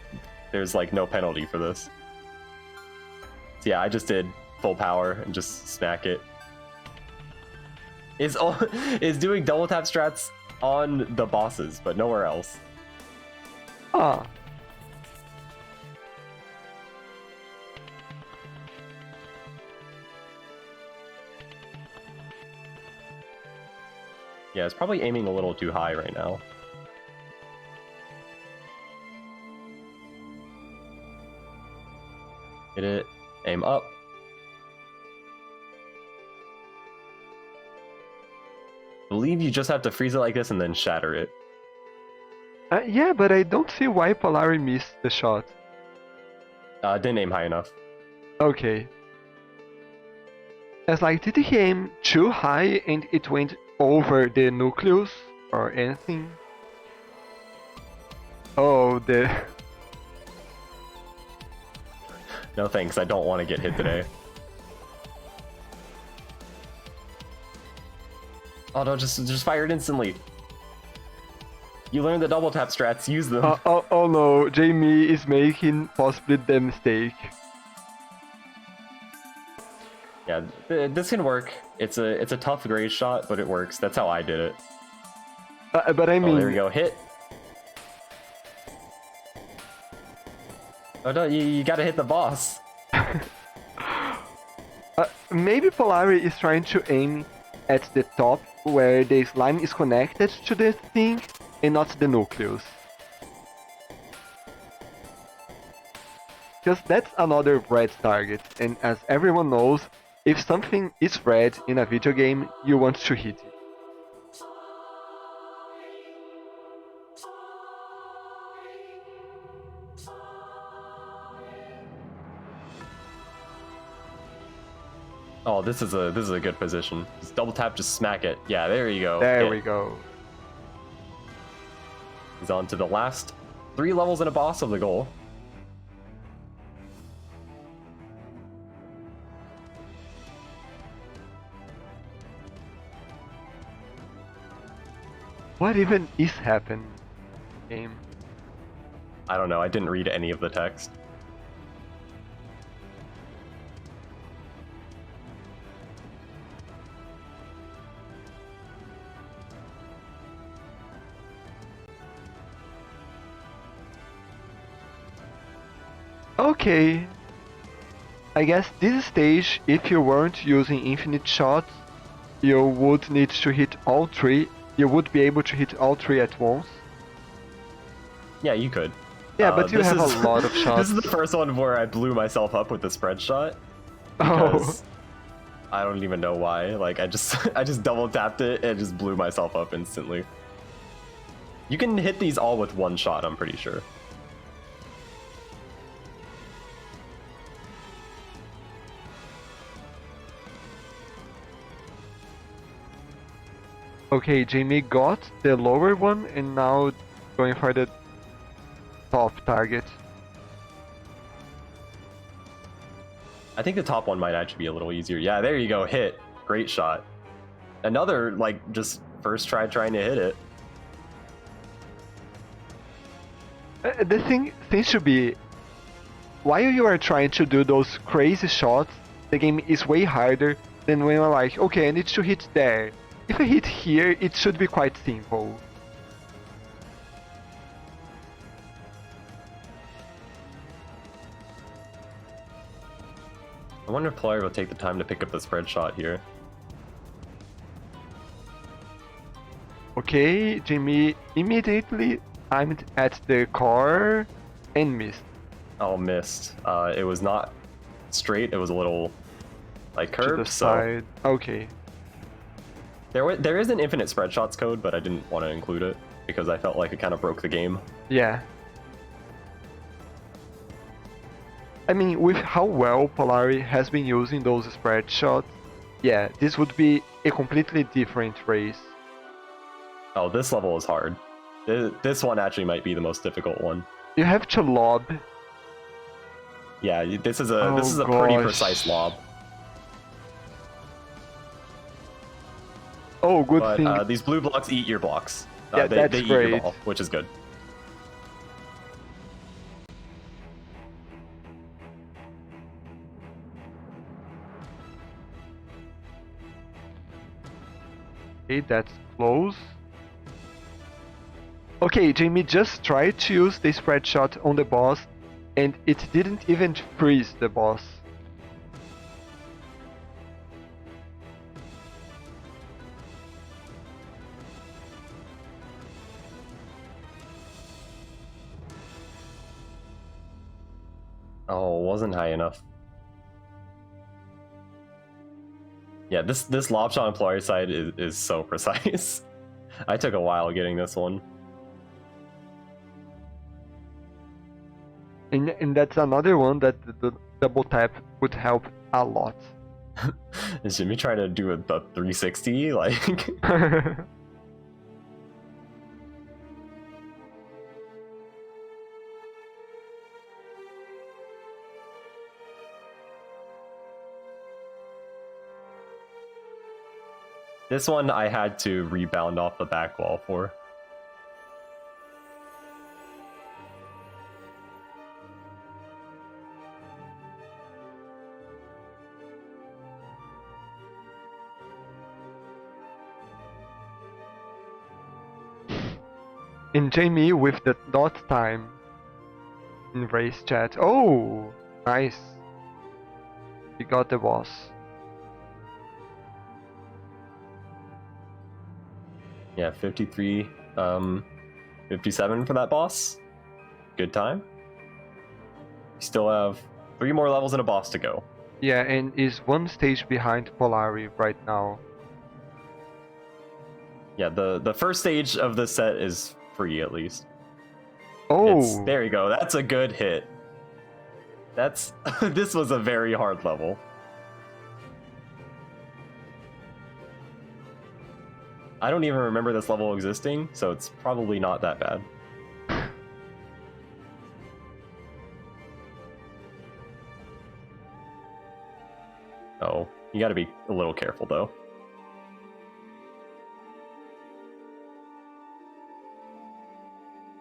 there's like no penalty for this. So yeah, I just did full power and just smack it. Is doing double tap strats on the bosses, but nowhere else.
Ah.
Yeah, it's probably aiming a little too high right now. Hit it, aim up. I believe you just have to freeze it like this and then shatter it.
Yeah, but I don't see why Polari missed the shot.
Didn't aim high enough.
Okay. It's like, did he aim too high and it went over the nucleus or anything? Oh, the...
No thanks, I don't want to get hit today. Oh no, just fire it instantly. You learned the double tap strats, use them.
oh no, Jamie is making possibly the mistake.
Yeah, this can work. It's a tough grade shot, but it works. That's how I did it.
But I mean...
Oh, there we go, hit. Oh no, you gotta hit the boss.
Maybe Polari is trying to aim at the top where the slime is connected to the thing and not the nucleus. Because that's another red target, and as everyone knows, if something is red in a video game, you want to hit it.
Oh, this is a good position. Just double tap, just smack it. Yeah, there you go.
There
Hit.
we go.
He's on to the last 3 levels and a boss of the goal.
What even is happening? Game.
I don't know. I didn't read any of the text.
Okay. I guess this stage, if you weren't using infinite shots, you would need to hit all 3. You would be able to hit all 3 at once.
Yeah, you could.
Yeah, but you
this
have
is-
a lot of shots.
This is the first one where I blew myself up with the spread shot.
Oh.
Because I don't even know why. Like I just I just double tapped it and just blew myself up instantly. You can hit these all with 1 shot, I'm pretty sure.
Okay, Jamie got the lower one and now going for the top target.
I think the top one might actually be a little easier. Yeah, there you go. Hit. Great shot. Another, like, just first try trying to hit it.
The thing should be, while you are trying to do those crazy shots, the game is way harder than when you're like, okay, I need to hit there. If I hit here, it should be quite simple.
I wonder if Polari will take the time to pick up the spread shot here.
Okay, Jamie immediately aimed at the car and missed.
Oh, missed. It was not straight. It was a little, like,
To the
curved, so...
side. Okay.
There is an infinite spread shots code, but I didn't want to include it because I felt like it kind of broke the game.
Yeah. I mean, with how well Polari has been using those spread shots, yeah, this would be a completely different race.
Oh, this level is hard. This one actually might be the most difficult one.
You have to lob.
Yeah, this is a pretty precise lob.
Oh, good
But
thing.
these blue blocks eat your blocks.
Yeah,
they
that's
eat your
great.
ball, which is good.
Okay, that's close. Okay, Jamie just tried to use the spread shot on the boss, and it didn't even freeze the boss.
Oh, wasn't high enough. Yeah, this lob shot on Polari's side is so precise. I took a while getting this one.
And that's another one that the double tap would help a lot.
Is Jimmy trying to do a 360? Like, this one I had to rebound off the back wall for.
And Jamie with the dot time in race chat. Oh, nice. You got the boss.
Yeah, 53, 57 for that boss. Good time. You still have 3 more levels and a boss to go.
Yeah, and is 1 stage behind Polari right now.
Yeah, the first stage of this set is free at least.
Oh,
There you go. That's a good hit. That's this was a very hard level. I don't even remember this level existing, so it's probably not that bad. Oh, you gotta be a little careful though.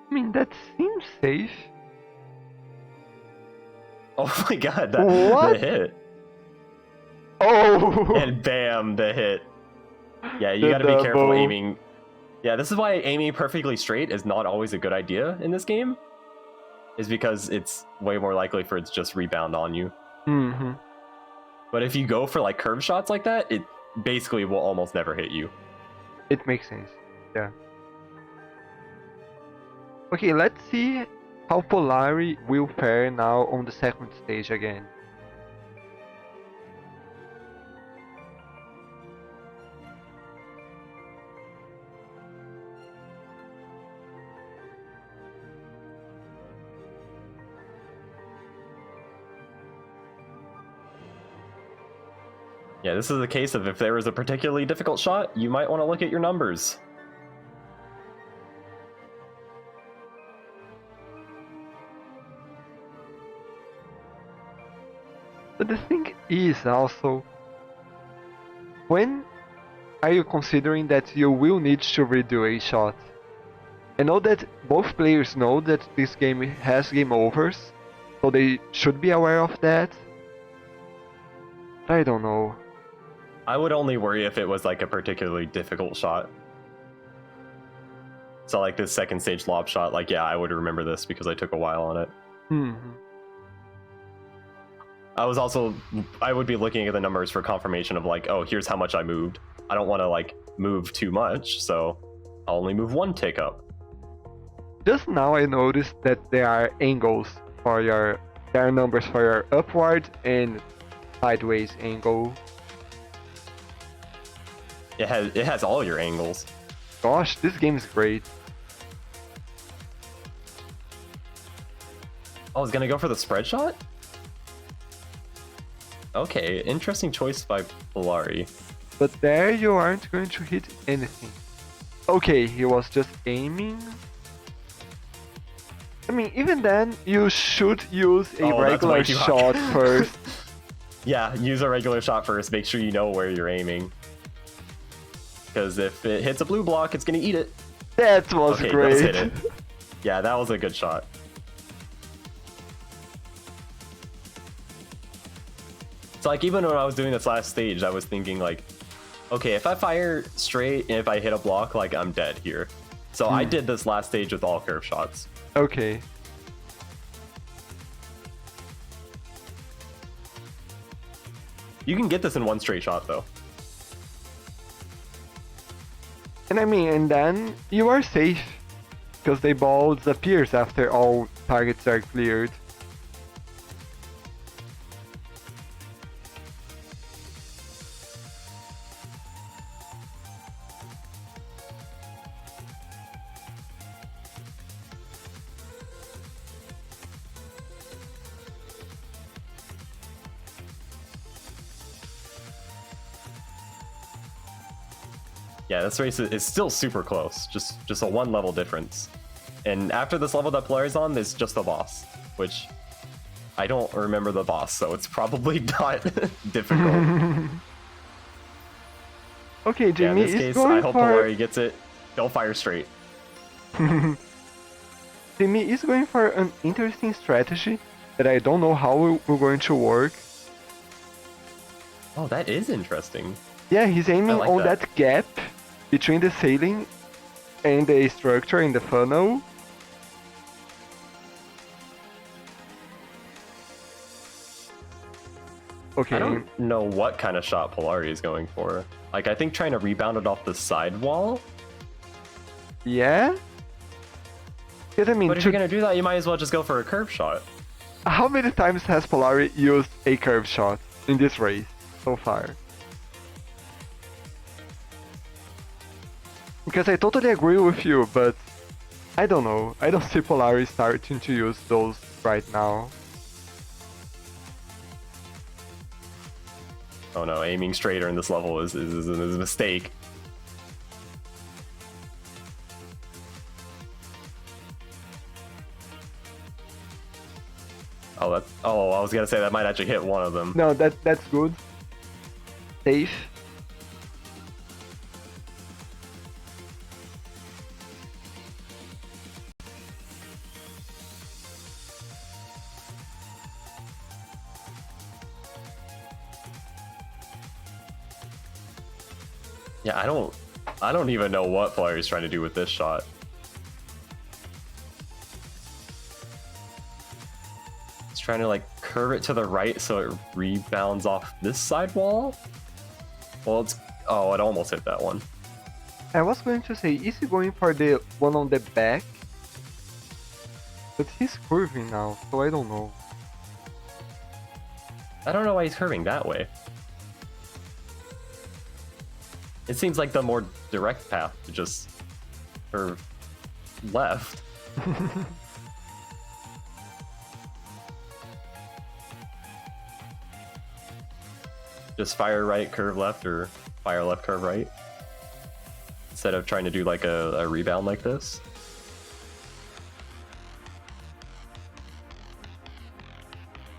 I mean, that seems safe.
Oh my god, the
What?
hit.
Oh!
And bam, the hit. Yeah, you
The
gotta be careful
double.
aiming. Yeah, this is why aiming perfectly straight is not always a good idea in this game. Is because it's way more likely for it to just rebound on you.
Mm-hmm.
But if you go for like curve shots like that, it basically will almost never hit you.
It makes sense. Yeah. Okay, let's see how Polari will fare now on the second stage again.
Yeah, this is a case of if there is a particularly difficult shot, you might want to look at your numbers.
But the thing is also, when are you considering that you will need to redo a shot? I know that both players know that this game has game overs, so they should be aware of that. I don't know.
I would only worry if it was like a particularly difficult shot. So like this second stage lob shot, like yeah, I would remember this because I took a while on it.
Mm-hmm.
I would be looking at the numbers for confirmation of like, oh, here's how much I moved. I don't want to like move too much, so I'll only move one tick up.
Just now I noticed that there are angles for there are numbers for your upward and sideways angle.
It has all your angles.
Gosh, this game is great.
Oh, I was gonna go for the spread shot? Okay, interesting choice by Polari.
But there you aren't going to hit anything. Okay, he was just aiming. I mean, even then, you should use a
Oh, that's way
regular
too
shot
high.
first.
Yeah, use a regular shot first. Make sure you know where you're aiming. Because if it hits a blue block, it's gonna eat it.
That was
Okay,
great.
those hit it. Yeah, that was a good shot. So like even when I was doing this last stage, I was thinking like, okay, if I fire straight and if I hit a block, like I'm dead here. So I did this last stage with all curve shots.
Okay.
You can get this in one straight shot though.
And I mean, and then you are safe. Because the ball disappears after all targets are cleared.
Yeah, this race is still super close. Just a one level difference. And after this level that Polari's on, there's just the boss, which I don't remember the boss, so it's probably not difficult.
Okay,
Yeah,
Jamie
in this
is
case,
going
I hope
for...
Polari gets it. Don't fire straight.
Jamie is going for an interesting strategy that I don't know how we're going to work.
Oh, that is interesting.
Yeah, he's aiming
like
on
that.
that gap between the ceiling and the structure in the funnel. Okay.
I don't know what kind of shot Polari is going for. Like, I think trying to rebound it off the side wall.
Yeah? Because I mean,
But if you're gonna do that, you might as well just go for a curve shot.
how many times has Polari used a curve shot in this race so far? Because I totally agree with you, but I don't know. I don't see Polari starting to use those right now.
Oh no, aiming straighter in this level is a mistake. Oh, I was gonna say that might actually hit one of them.
No, that's good. Safe.
Yeah, I don't even know what Polari's trying to do with this shot. It's trying to like curve it to the right so it rebounds off this side wall. Well, it almost hit that one.
I was going to say, is he going for the one on the back? But he's curving now, so I don't know.
I don't know why he's curving that way. It seems like the more direct path to just curve left. Just fire right, curve left, or fire left, curve right. Instead of trying to do like a rebound like this.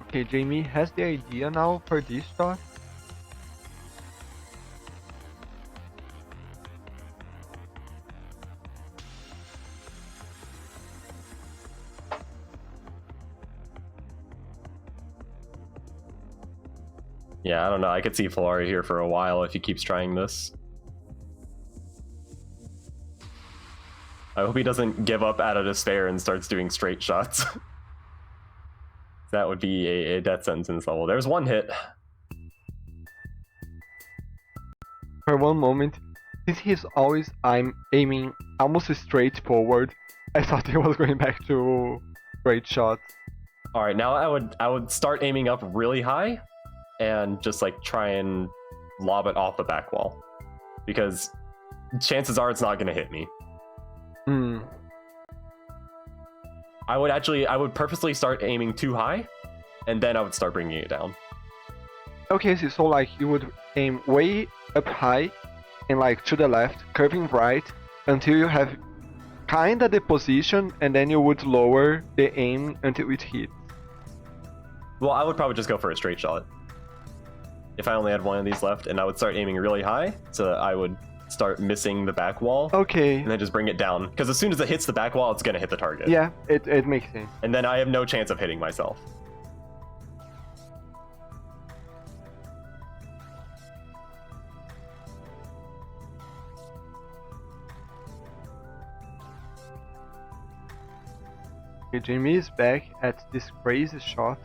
Okay, Jamie has the idea now for this shot.
Yeah, I don't know. I could see Polari here for a while if he keeps trying this. I hope he doesn't give up out of despair and starts doing straight shots. That would be a death sentence level. There's one hit.
For one moment, since he's always aiming almost straight forward, I thought he was going back to straight shots.
All right, now I would start aiming up really high and just like try and lob it off the back wall, because chances are it's not going to hit me. I would purposely start aiming too high, and then I would start bringing it down.
Okay, so like you would aim way up high and like to the left, curving right until you have kinda the position, and then you would lower the aim until it hits.
Well, I would probably just go for a straight shot if I only had one of these left, and I would start aiming really high, so that I would start missing the back wall.
Okay.
And then just bring it down, because as soon as it hits the back wall, it's gonna hit the target.
Yeah, it makes sense.
And then I have no chance of hitting myself.
Okay, Jamie is back at this crazy shot.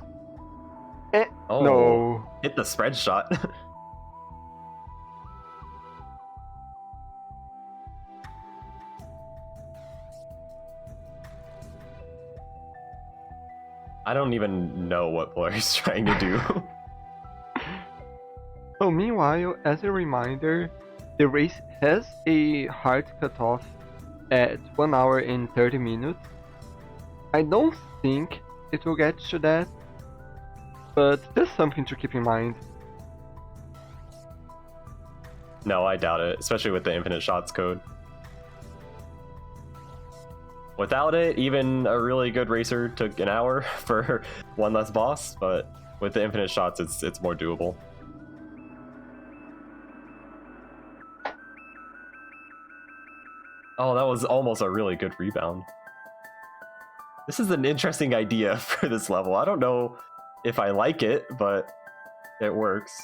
Oh,
no.
Hit the spread shot. I don't even know what Polari's trying to do.
So meanwhile, as a reminder, the race has a hard cutoff at 1 hour and 30 minutes. I don't think it will get to that, but just something to keep in mind.
No, I doubt it, especially with the infinite shots code. Without it, even a really good racer took an hour for one less boss, but with the infinite shots, it's more doable. Oh, that was almost a really good rebound. This is an interesting idea for this level. I don't know if I like it, but it works.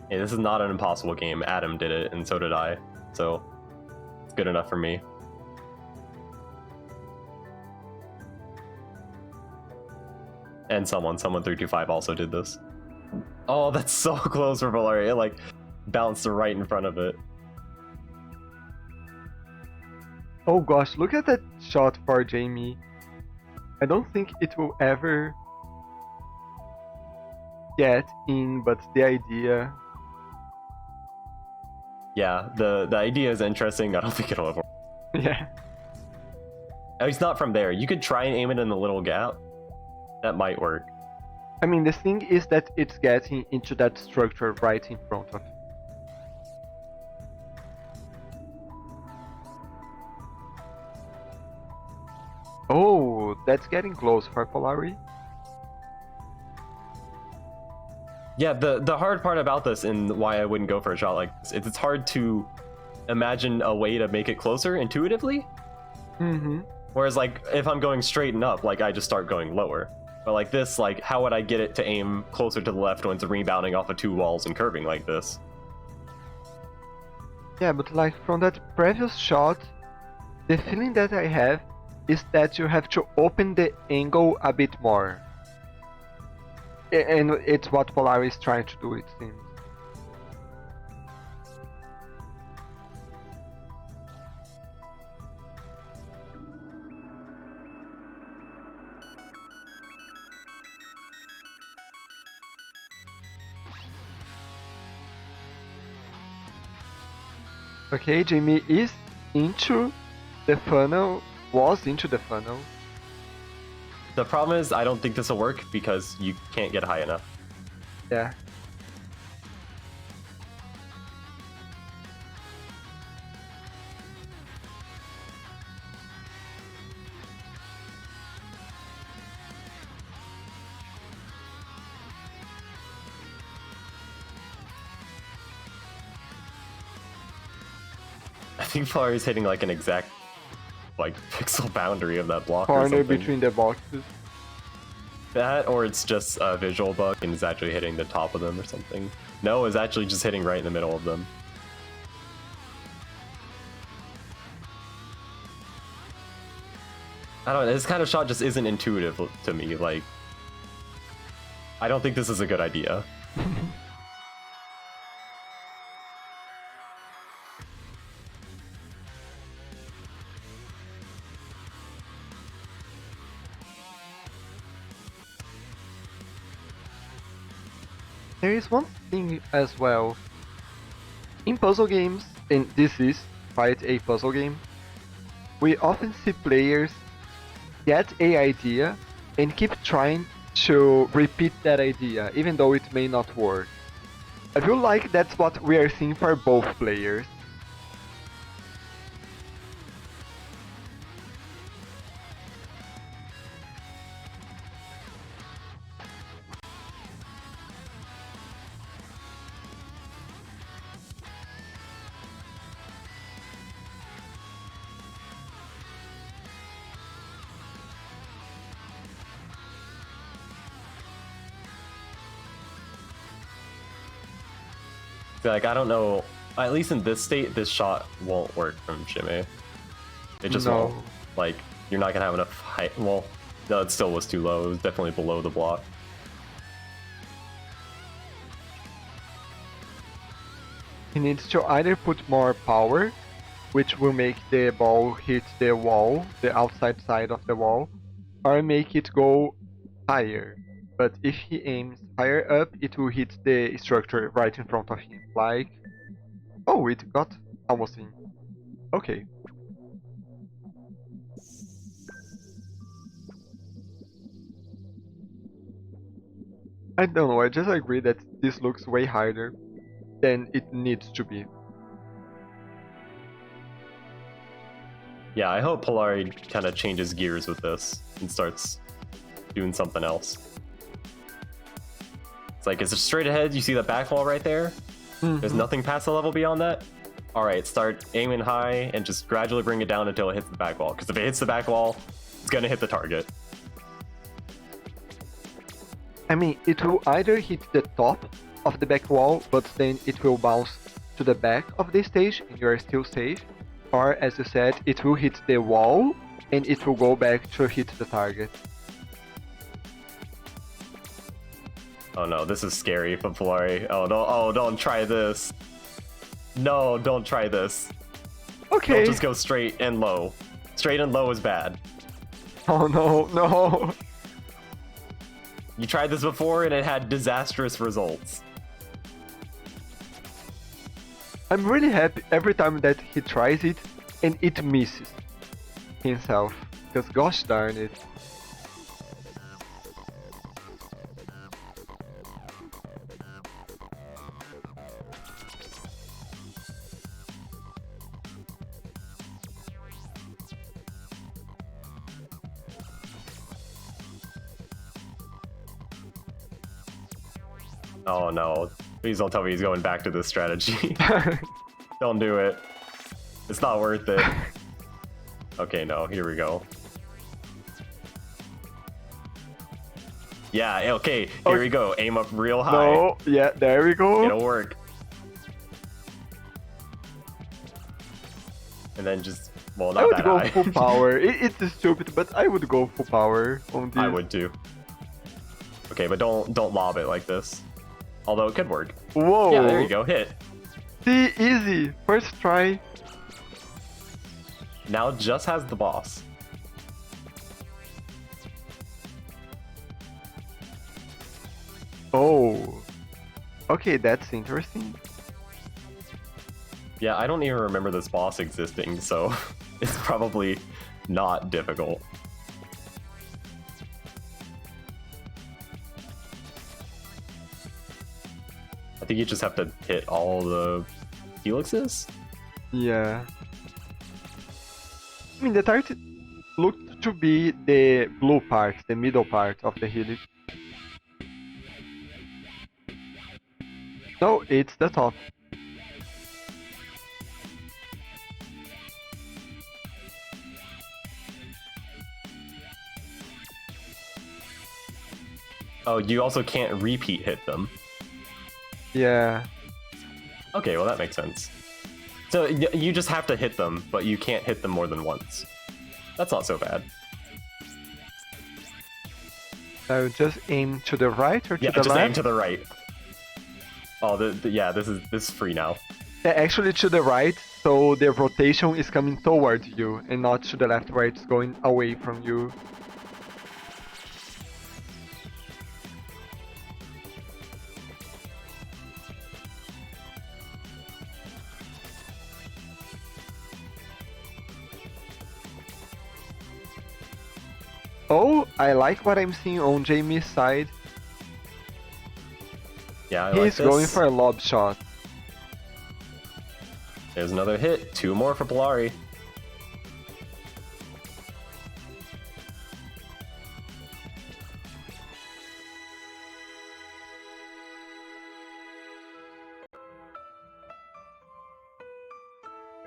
Hey, this is not an impossible game. Adam did it, and so did I. So, it's good enough for me. And someone 325 also did this. Oh, that's so close for Polari. It like bounced right in front of it.
Oh gosh, look at that shot for Jamie. I don't think it will ever get in, but the idea
Yeah, the idea is interesting. I don't think it'll ever work.
Yeah.
At least not from there. You could try and aim it in the little gap. That might work.
I mean, the thing is that it's getting into that structure right in front of. Oh, that's getting close for Polari.
Yeah, the hard part about this and why I wouldn't go for a shot like this, it's hard to imagine a way to make it closer intuitively.
Mm-hmm.
Whereas like if I'm going straight and up, like I just start going lower. But like this, like how would I get it to aim closer to the left when it's rebounding off of two walls and curving like this?
Yeah, but like from that previous shot, the feeling that I have is that you have to open the angle a bit more. And it's what Polari is trying to do, it seems. Okay, Jme is into the funnel, was into the funnel.
The problem is I don't think this will work because you can't get high enough.
Yeah.
I think Polari is hitting like an exact like pixel boundary of that block or
Corner
something.
between the boxes.
That, or it's just a visual bug and it's actually hitting the top of them or something. No, it's actually just hitting right in the middle of them. I don't know, this kind of shot just isn't intuitive to me, like... I don't think this is a good idea.
There is one thing as well. In puzzle games, and this is quite a puzzle game, we often see players get an idea and keep trying to repeat that idea, even though it may not work. I feel like that's what we are seeing for both players.
Like, I don't know, at least in this state, this shot won't work from Jme. It just
No.
won't. Like, you're not gonna have enough height. Well, no, it still was too low. It was definitely below the block.
He needs to either put more power, which will make the ball hit the wall, the outside side of the wall, or make it go higher. But if he aims higher up, it will hit the structure right in front of him. Like... Oh, it got almost in. Okay. I don't know, I just agree that this looks way harder than it needs to be.
Yeah, I hope Polari kind of changes gears with this and starts doing something else. It's like, is it straight ahead? You see that back wall right there? There's nothing past the level beyond that? Alright, start aiming high and just gradually bring it down until it hits the back wall. Because if it hits the back wall, it's gonna hit the target.
I mean, it will either hit the top of the back wall, but then it will bounce to the back of the stage and you are still safe. Or, as you said, it will hit the wall and it will go back to hit the target.
Oh no, this is scary for Polari. Oh, don't try this. No, don't try this.
Okay.
Don't just go straight and low. Straight and low is bad.
Oh no, no.
You tried this before and it had disastrous results.
I'm really happy every time that he tries it and it misses himself. Because gosh darn it.
Oh no. Please don't tell me he's going back to this strategy. Don't do it. It's not worth it. Okay, no, here we go. Yeah, okay, here we go. Aim up real high.
No, yeah, there we go.
It'll work. And then just, well, not
I would
that
go
high.
full power. It's stupid, but I would go full power on this.
I would too. Okay, but don't lob it like this. Although it could work.
Whoa.
Yeah, there you go. Hit.
See, easy. First try.
Now just has the boss.
Oh. Okay, that's interesting.
Yeah, I don't even remember this boss existing, so it's probably not difficult. I think you just have to hit all the helixes?
Yeah. I mean, the target looked to be the blue part, the middle part of the helix. No, it's the top.
Oh, you also can't repeat hit them.
Yeah.
Okay, well that makes sense. So you just have to hit them, but you can't hit them more than once. That's not so bad.
So just aim to the right or to
Yeah,
the
just
left?
aim to the right. Oh, yeah, this is free now.
Yeah, actually to the right, so the rotation is coming towards you and not to the left where it's going away from you. Oh, I like what I'm seeing on Jamie's side.
Yeah, I like
He's
this.
going for a lob shot.
There's another hit. 2 more for Polari.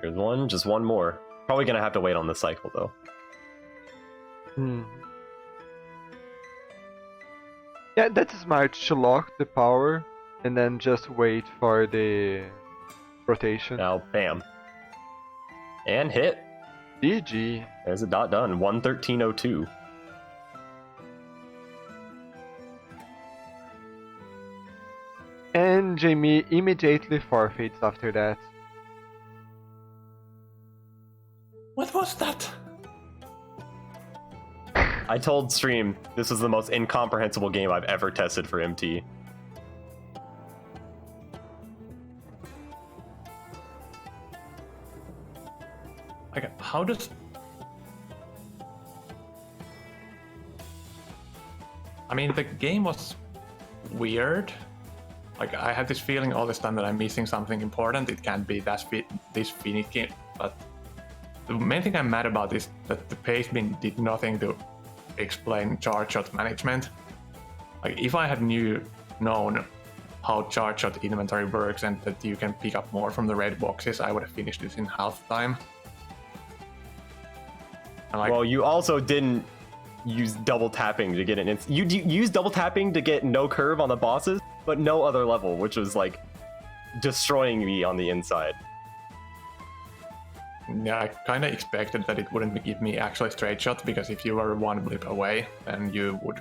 There's one, just one more. Probably gonna have to wait on this cycle though.
Yeah, that's smart to lock the power and then just wait for the rotation.
Now, bam. And hit.
GG.
There's a dot done. 113.02.
And Jamie immediately forfeits after that.
What was that?
I told Stream this was the most incomprehensible game I've ever tested for MT.
Okay, how does... I mean, the game was weird. Like, I had this feeling all this time that I'm missing something important. It can't be this finicky, but the main thing I'm mad about is that the pace bin did nothing to explain charge shot management. Like, if I had known how charge shot inventory works and that you can pick up more from the red boxes, I would have finished this in half time. And like,
Well, you also didn't use double tapping to get an you used double tapping to get no curve on the bosses, but no other level, which was like destroying me on the inside.
yeah, I kind of expected that it wouldn't give me actually straight shot, because if you were one blip away, then you would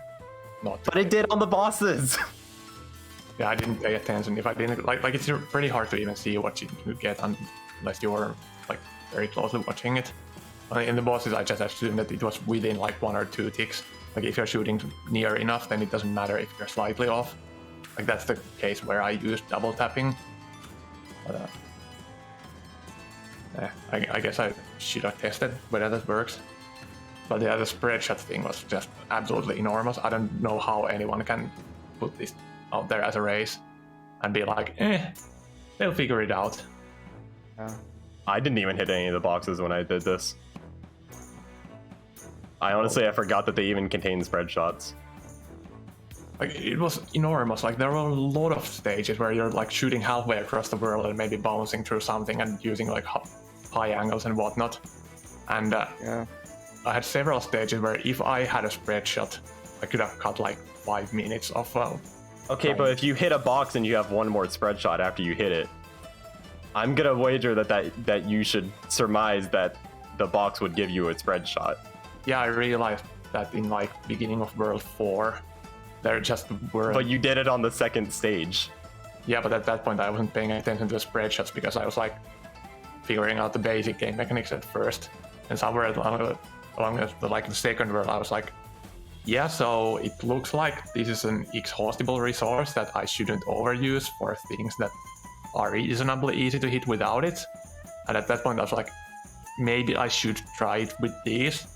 not.
But it did on the bosses.
Yeah, I didn't pay attention. If I didn't like it's pretty hard to even see what you get unless you were like very closely watching it. In the bosses, I just assumed that it was within like 1 or 2 ticks. Like if you're shooting near enough, then it doesn't matter if you're slightly off. Like that's the case where I used double tapping. But, I guess I should have tested whether that works. But yeah, the spread shot thing was just absolutely enormous. I don't know how anyone can put this out there as a race and be like, they'll figure it out.
Yeah.
I didn't even hit any of the boxes when I did this. I forgot that they even contain spread shots.
Like, it was enormous. Like, there were a lot of stages where you're like shooting halfway across the world and maybe bouncing through something and using like high angles and whatnot. And
Yeah.
I had several stages where if I had a spread shot, I could have cut like 5 minutes of.
Okay, but if you hit a box and you have one more spread shot after you hit it, I'm gonna wager that you should surmise that the box would give you a spread shot.
Yeah, I realized that in like beginning of World 4, there just were.
But you did it on the second stage.
Yeah, but at that point I wasn't paying attention to the spread shots because I was like figuring out the basic game mechanics at first, and somewhere along the second world I was like, yeah, so it looks like this is an exhaustible resource that I shouldn't overuse for things that are reasonably easy to hit without it. And at that point I was like, maybe I should try it with these.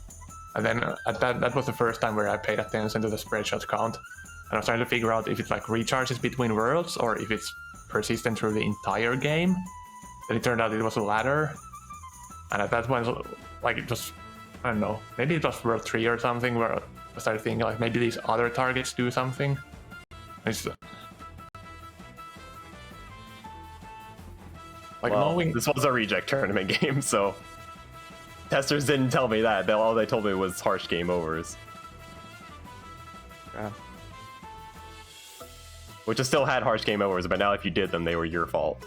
And then that was the first time where I paid attention to the spread shot count. And I was trying to figure out if it like recharges between worlds or if it's persistent through the entire game. And it turned out it was the latter. And at that point, like, it was, I don't know, maybe it was World 3 or something where I started thinking like maybe these other targets do something. It's, like, knowing
this was a reject tournament game, so testers didn't tell me that. All they told me was harsh game overs.
Yeah.
Which I still had harsh game overs, but now if you did them, they were your fault.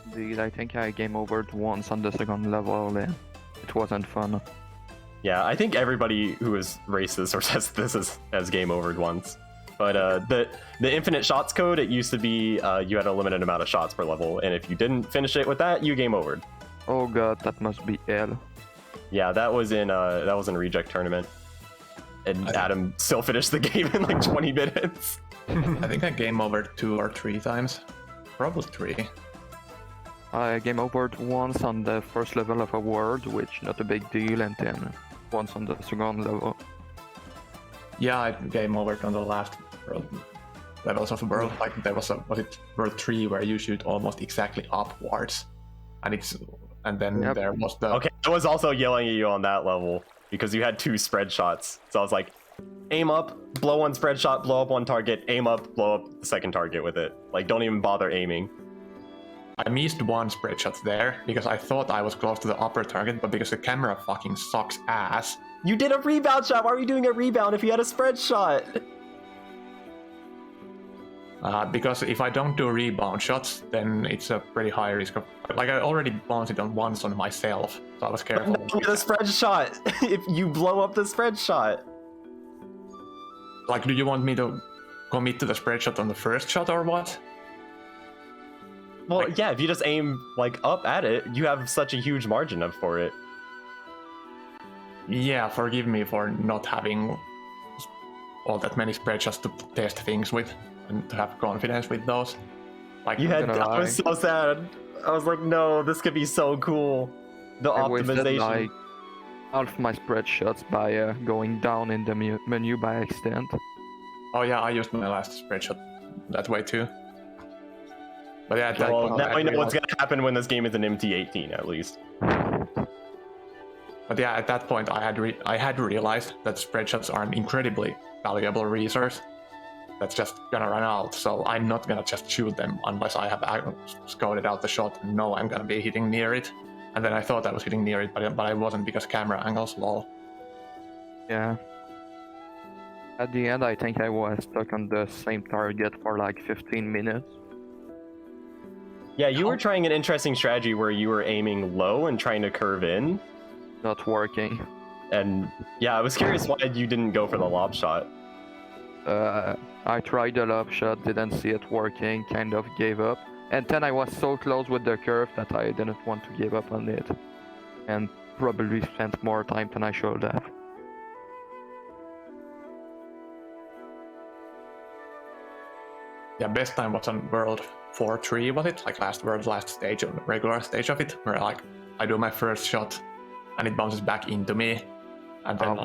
Indeed, I think I game overed once on the second level and it wasn't fun.
Yeah, I think everybody who has raced this or says this has game overed once. But the infinite shots code, it used to be you had a limited amount of shots per level, and if you didn't finish it with that, you game overed.
Oh god, that must be hell.
Yeah, that was in reject tournament, and Adam still finished the game in like 20 minutes.
I think I game over 2 or 3 times, probably 3.
I game overed once on the first level of a world, which not a big deal, and then once on the second level.
Yeah, I game over on the last levels of the world. Like there was it World 3 where you shoot almost exactly upwards, and then there was the.
Okay, I was also yelling at you on that level because you had 2 spread shots. So I was like, aim up, blow one spread shot, blow up one target, aim up, blow up the second target with it. Like, don't even bother aiming.
I missed one spread shot there because I thought I was close to the upper target, but because the camera fucking sucks ass.
You did a rebound shot. Why were you doing a rebound if you had a spread shot?
Because if I don't do rebound shots, then it's a pretty high risk of. Like, I already bounced it once on myself, so I was careful.
But no, the spread shot. If you blow up the spread shot.
Like, do you want me to commit to the spread shot on the first shot or what?
Well,
Like,
yeah, if you just aim like up at it, you have such a huge margin up for it.
Yeah, forgive me for not having all that many spread shots to test things with and to have confidence with those. Like,
I was so sad. I was like, no, this could be so cool. The
I wasted
optimization.
like half my spread shots by going down in the menu by accident.
Oh yeah, I used my last spread shot that way too. But yeah,
Well, now I know what's gonna happen when this game is an MT18 at least.
But yeah, at that point, I had realized that spread shots are an incredibly valuable resource that's just gonna run out. So I'm not gonna just shoot them unless I have scouted out the shot and know I'm gonna be hitting near it. And then I thought I was hitting near it, but I wasn't because camera angles lol.
Yeah. At the end, I think I was stuck on the same target for like 15 minutes.
Yeah, you were trying an interesting strategy where you were aiming low and trying to curve in.
Not working.
And yeah, I was curious why you didn't go for the lob shot.
I tried the lob shot, didn't see it working, kind of gave up. And then I was so close with the curve that I didn't want to give up on it. And probably spent more time than I should have.
Yeah, best time was on World 4-3 was it? Like last stage of the regular stage of it, where like I do my first shot and it bounces back into me, and then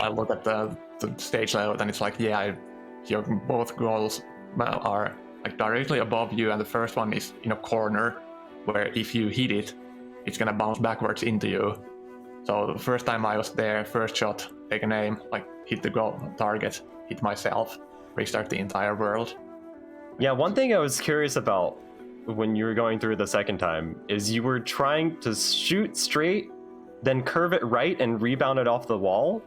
I look at the stage layout and it's like, yeah, your both goals are like directly above you, and the first one is in a corner where if you hit it, it's gonna bounce backwards into you. So the first time I was there, first shot, take an aim, like hit the goal target, hit myself, restart the entire world.
Yeah, one thing I was curious about when you were going through the second time is you were trying to shoot straight, then curve it right and rebound it off the wall.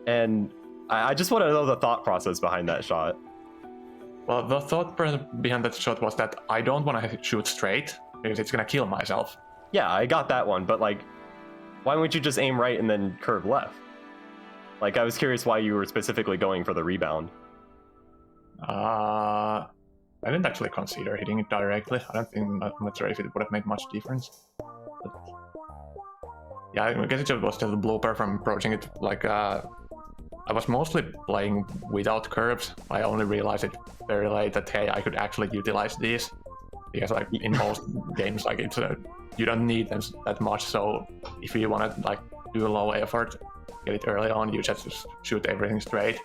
And I just want to know the thought process behind that shot.
Well, the thought behind that shot was that I don't want to shoot straight because it's gonna kill myself.
Yeah, I got that one, but like, why wouldn't you just aim right and then curve left? Like, I was curious why you were specifically going for the rebound.
I didn't actually consider hitting it directly. I'm not sure if it would have made much difference. But yeah, I guess it was just a blooper from approaching it. Like, I was mostly playing without curves. I only realized it very late that, hey, I could actually utilize these. Because like in most games, like it's you don't need them that much. So if you want to like do a low effort, get it early on, you just shoot everything straight.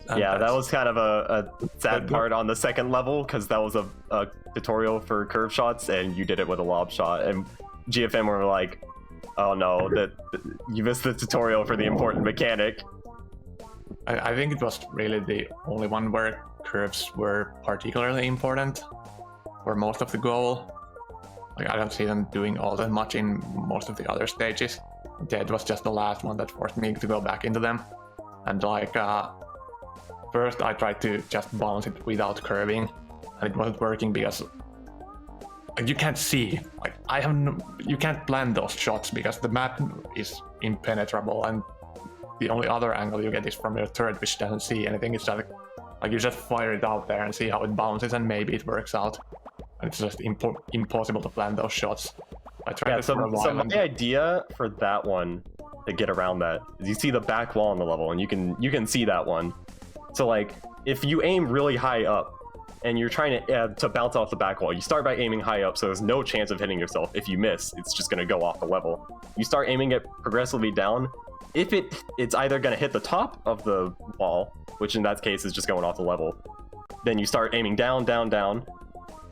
And
yeah, that was kind of a sad part on the second level, because that was a tutorial for curve shots, and you did it with a lob shot. And GFM were like, "Oh no, that you missed the tutorial for the important mechanic."
I think it was really the only one where curves were particularly important for most of the goal. Like, I don't see them doing all that much in most of the other stages. That was just the last one that forced me to go back into them. And like, first I tried to just bounce it without curving, and it wasn't working because like, you can't see. Like, you can't plan those shots because the map is impenetrable, and the only other angle you get is from your turret, which doesn't see anything. It's just like you just fire it out there and see how it bounces, and maybe it works out. And it's just impossible to plan those shots. I tried for a while.
So my idea for that one to get around that is you see the back wall on the level, and you can see that one. So like, if you aim really high up and you're trying to bounce off the back wall, you start by aiming high up, so there's no chance of hitting yourself. If you miss, it's just going to go off the level. You start aiming it progressively down. If it's either going to hit the top of the wall, which in that case is just going off the level, then you start aiming down, down, down,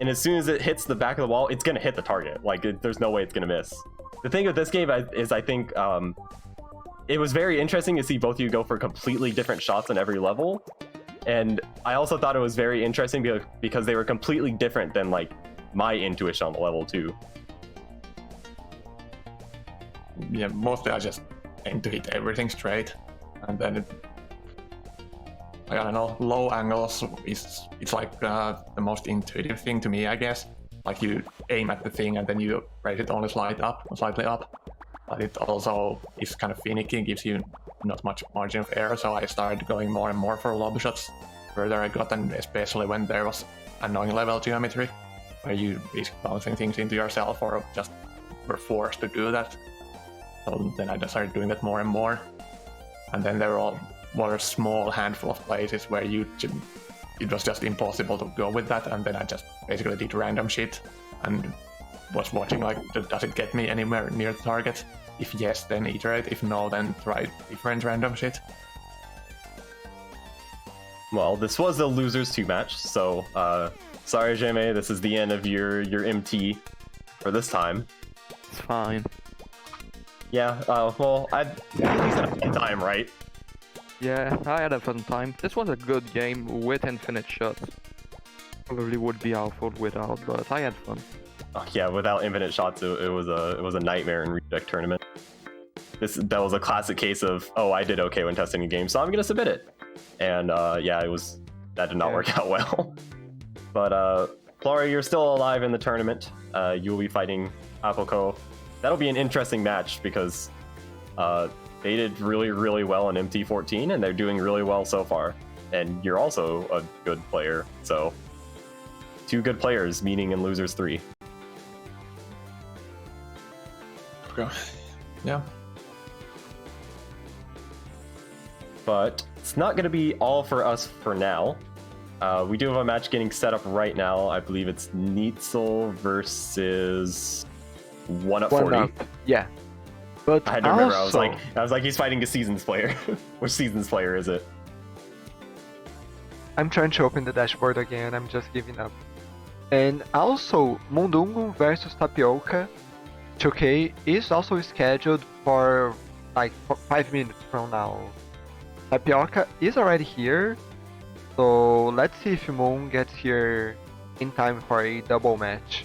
and as soon as it hits the back of the wall, it's going to hit the target. Like, there's no way it's going to miss. The thing with this game is I think it was very interesting to see both of you go for completely different shots on every level. And I also thought it was very interesting because they were completely different than like my intuition on the level too.
Yeah, mostly I just aim to hit everything straight, and then I don't know, low angles it's like the most intuitive thing to me, I guess. Like, you aim at the thing and then you raise it only slightly up. But it also is kind of finicky, gives you not much margin of error, so I started going more and more for lob shots further I got, and especially when there was annoying level geometry, where you risk bouncing things into yourself or just were forced to do that. So then I just started doing that more and more. And then there were a small handful of places where it was just impossible to go with that, and then I just basically did random shit and was watching like, does it get me anywhere near the target? If yes, then iterate. If no, then try different random shit.
Well, this was a losers 2 match, so sorry, Jme, this is the end of your MT for this time.
It's fine.
Yeah, well, at least had a fun time, right?
Yeah, I had a fun time. This was a good game with infinite shots. Probably would be our fault without, but I had fun.
Oh, yeah, without infinite shots, it was a nightmare in Reject Tournament. That was a classic case of, oh, I did okay when testing a game, so I'm gonna submit it. And yeah, that did not work out well. But Polari, you're still alive in the tournament. You will be fighting Apoko. That'll be an interesting match because they did really, really well in MT14, and they're doing really well so far. And you're also a good player, so 2 good players meeting in Losers 3.
Okay. Yeah.
But it's not going to be all for us for now. We do have a match getting set up right now. I believe it's Neitzel versus 1 up 40.
Yeah. But
I had to remember.
also,
I was like, he's fighting a Seasons player. Which Seasons player is it?
I'm trying to open the dashboard again. I'm just giving up. And also, Mundungun versus Tapioca 2K is also scheduled for like 5 minutes from now. Tapioca is already here, so let's see if Moon gets here in time for a double match.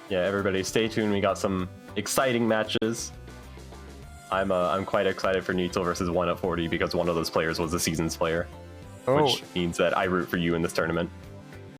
Yeah, everybody, stay tuned. We got some exciting matches. I'm quite excited for Neutral versus 1 up 40 because one of those players was a Seasons player,
Oh,
which means that I root for you in this tournament.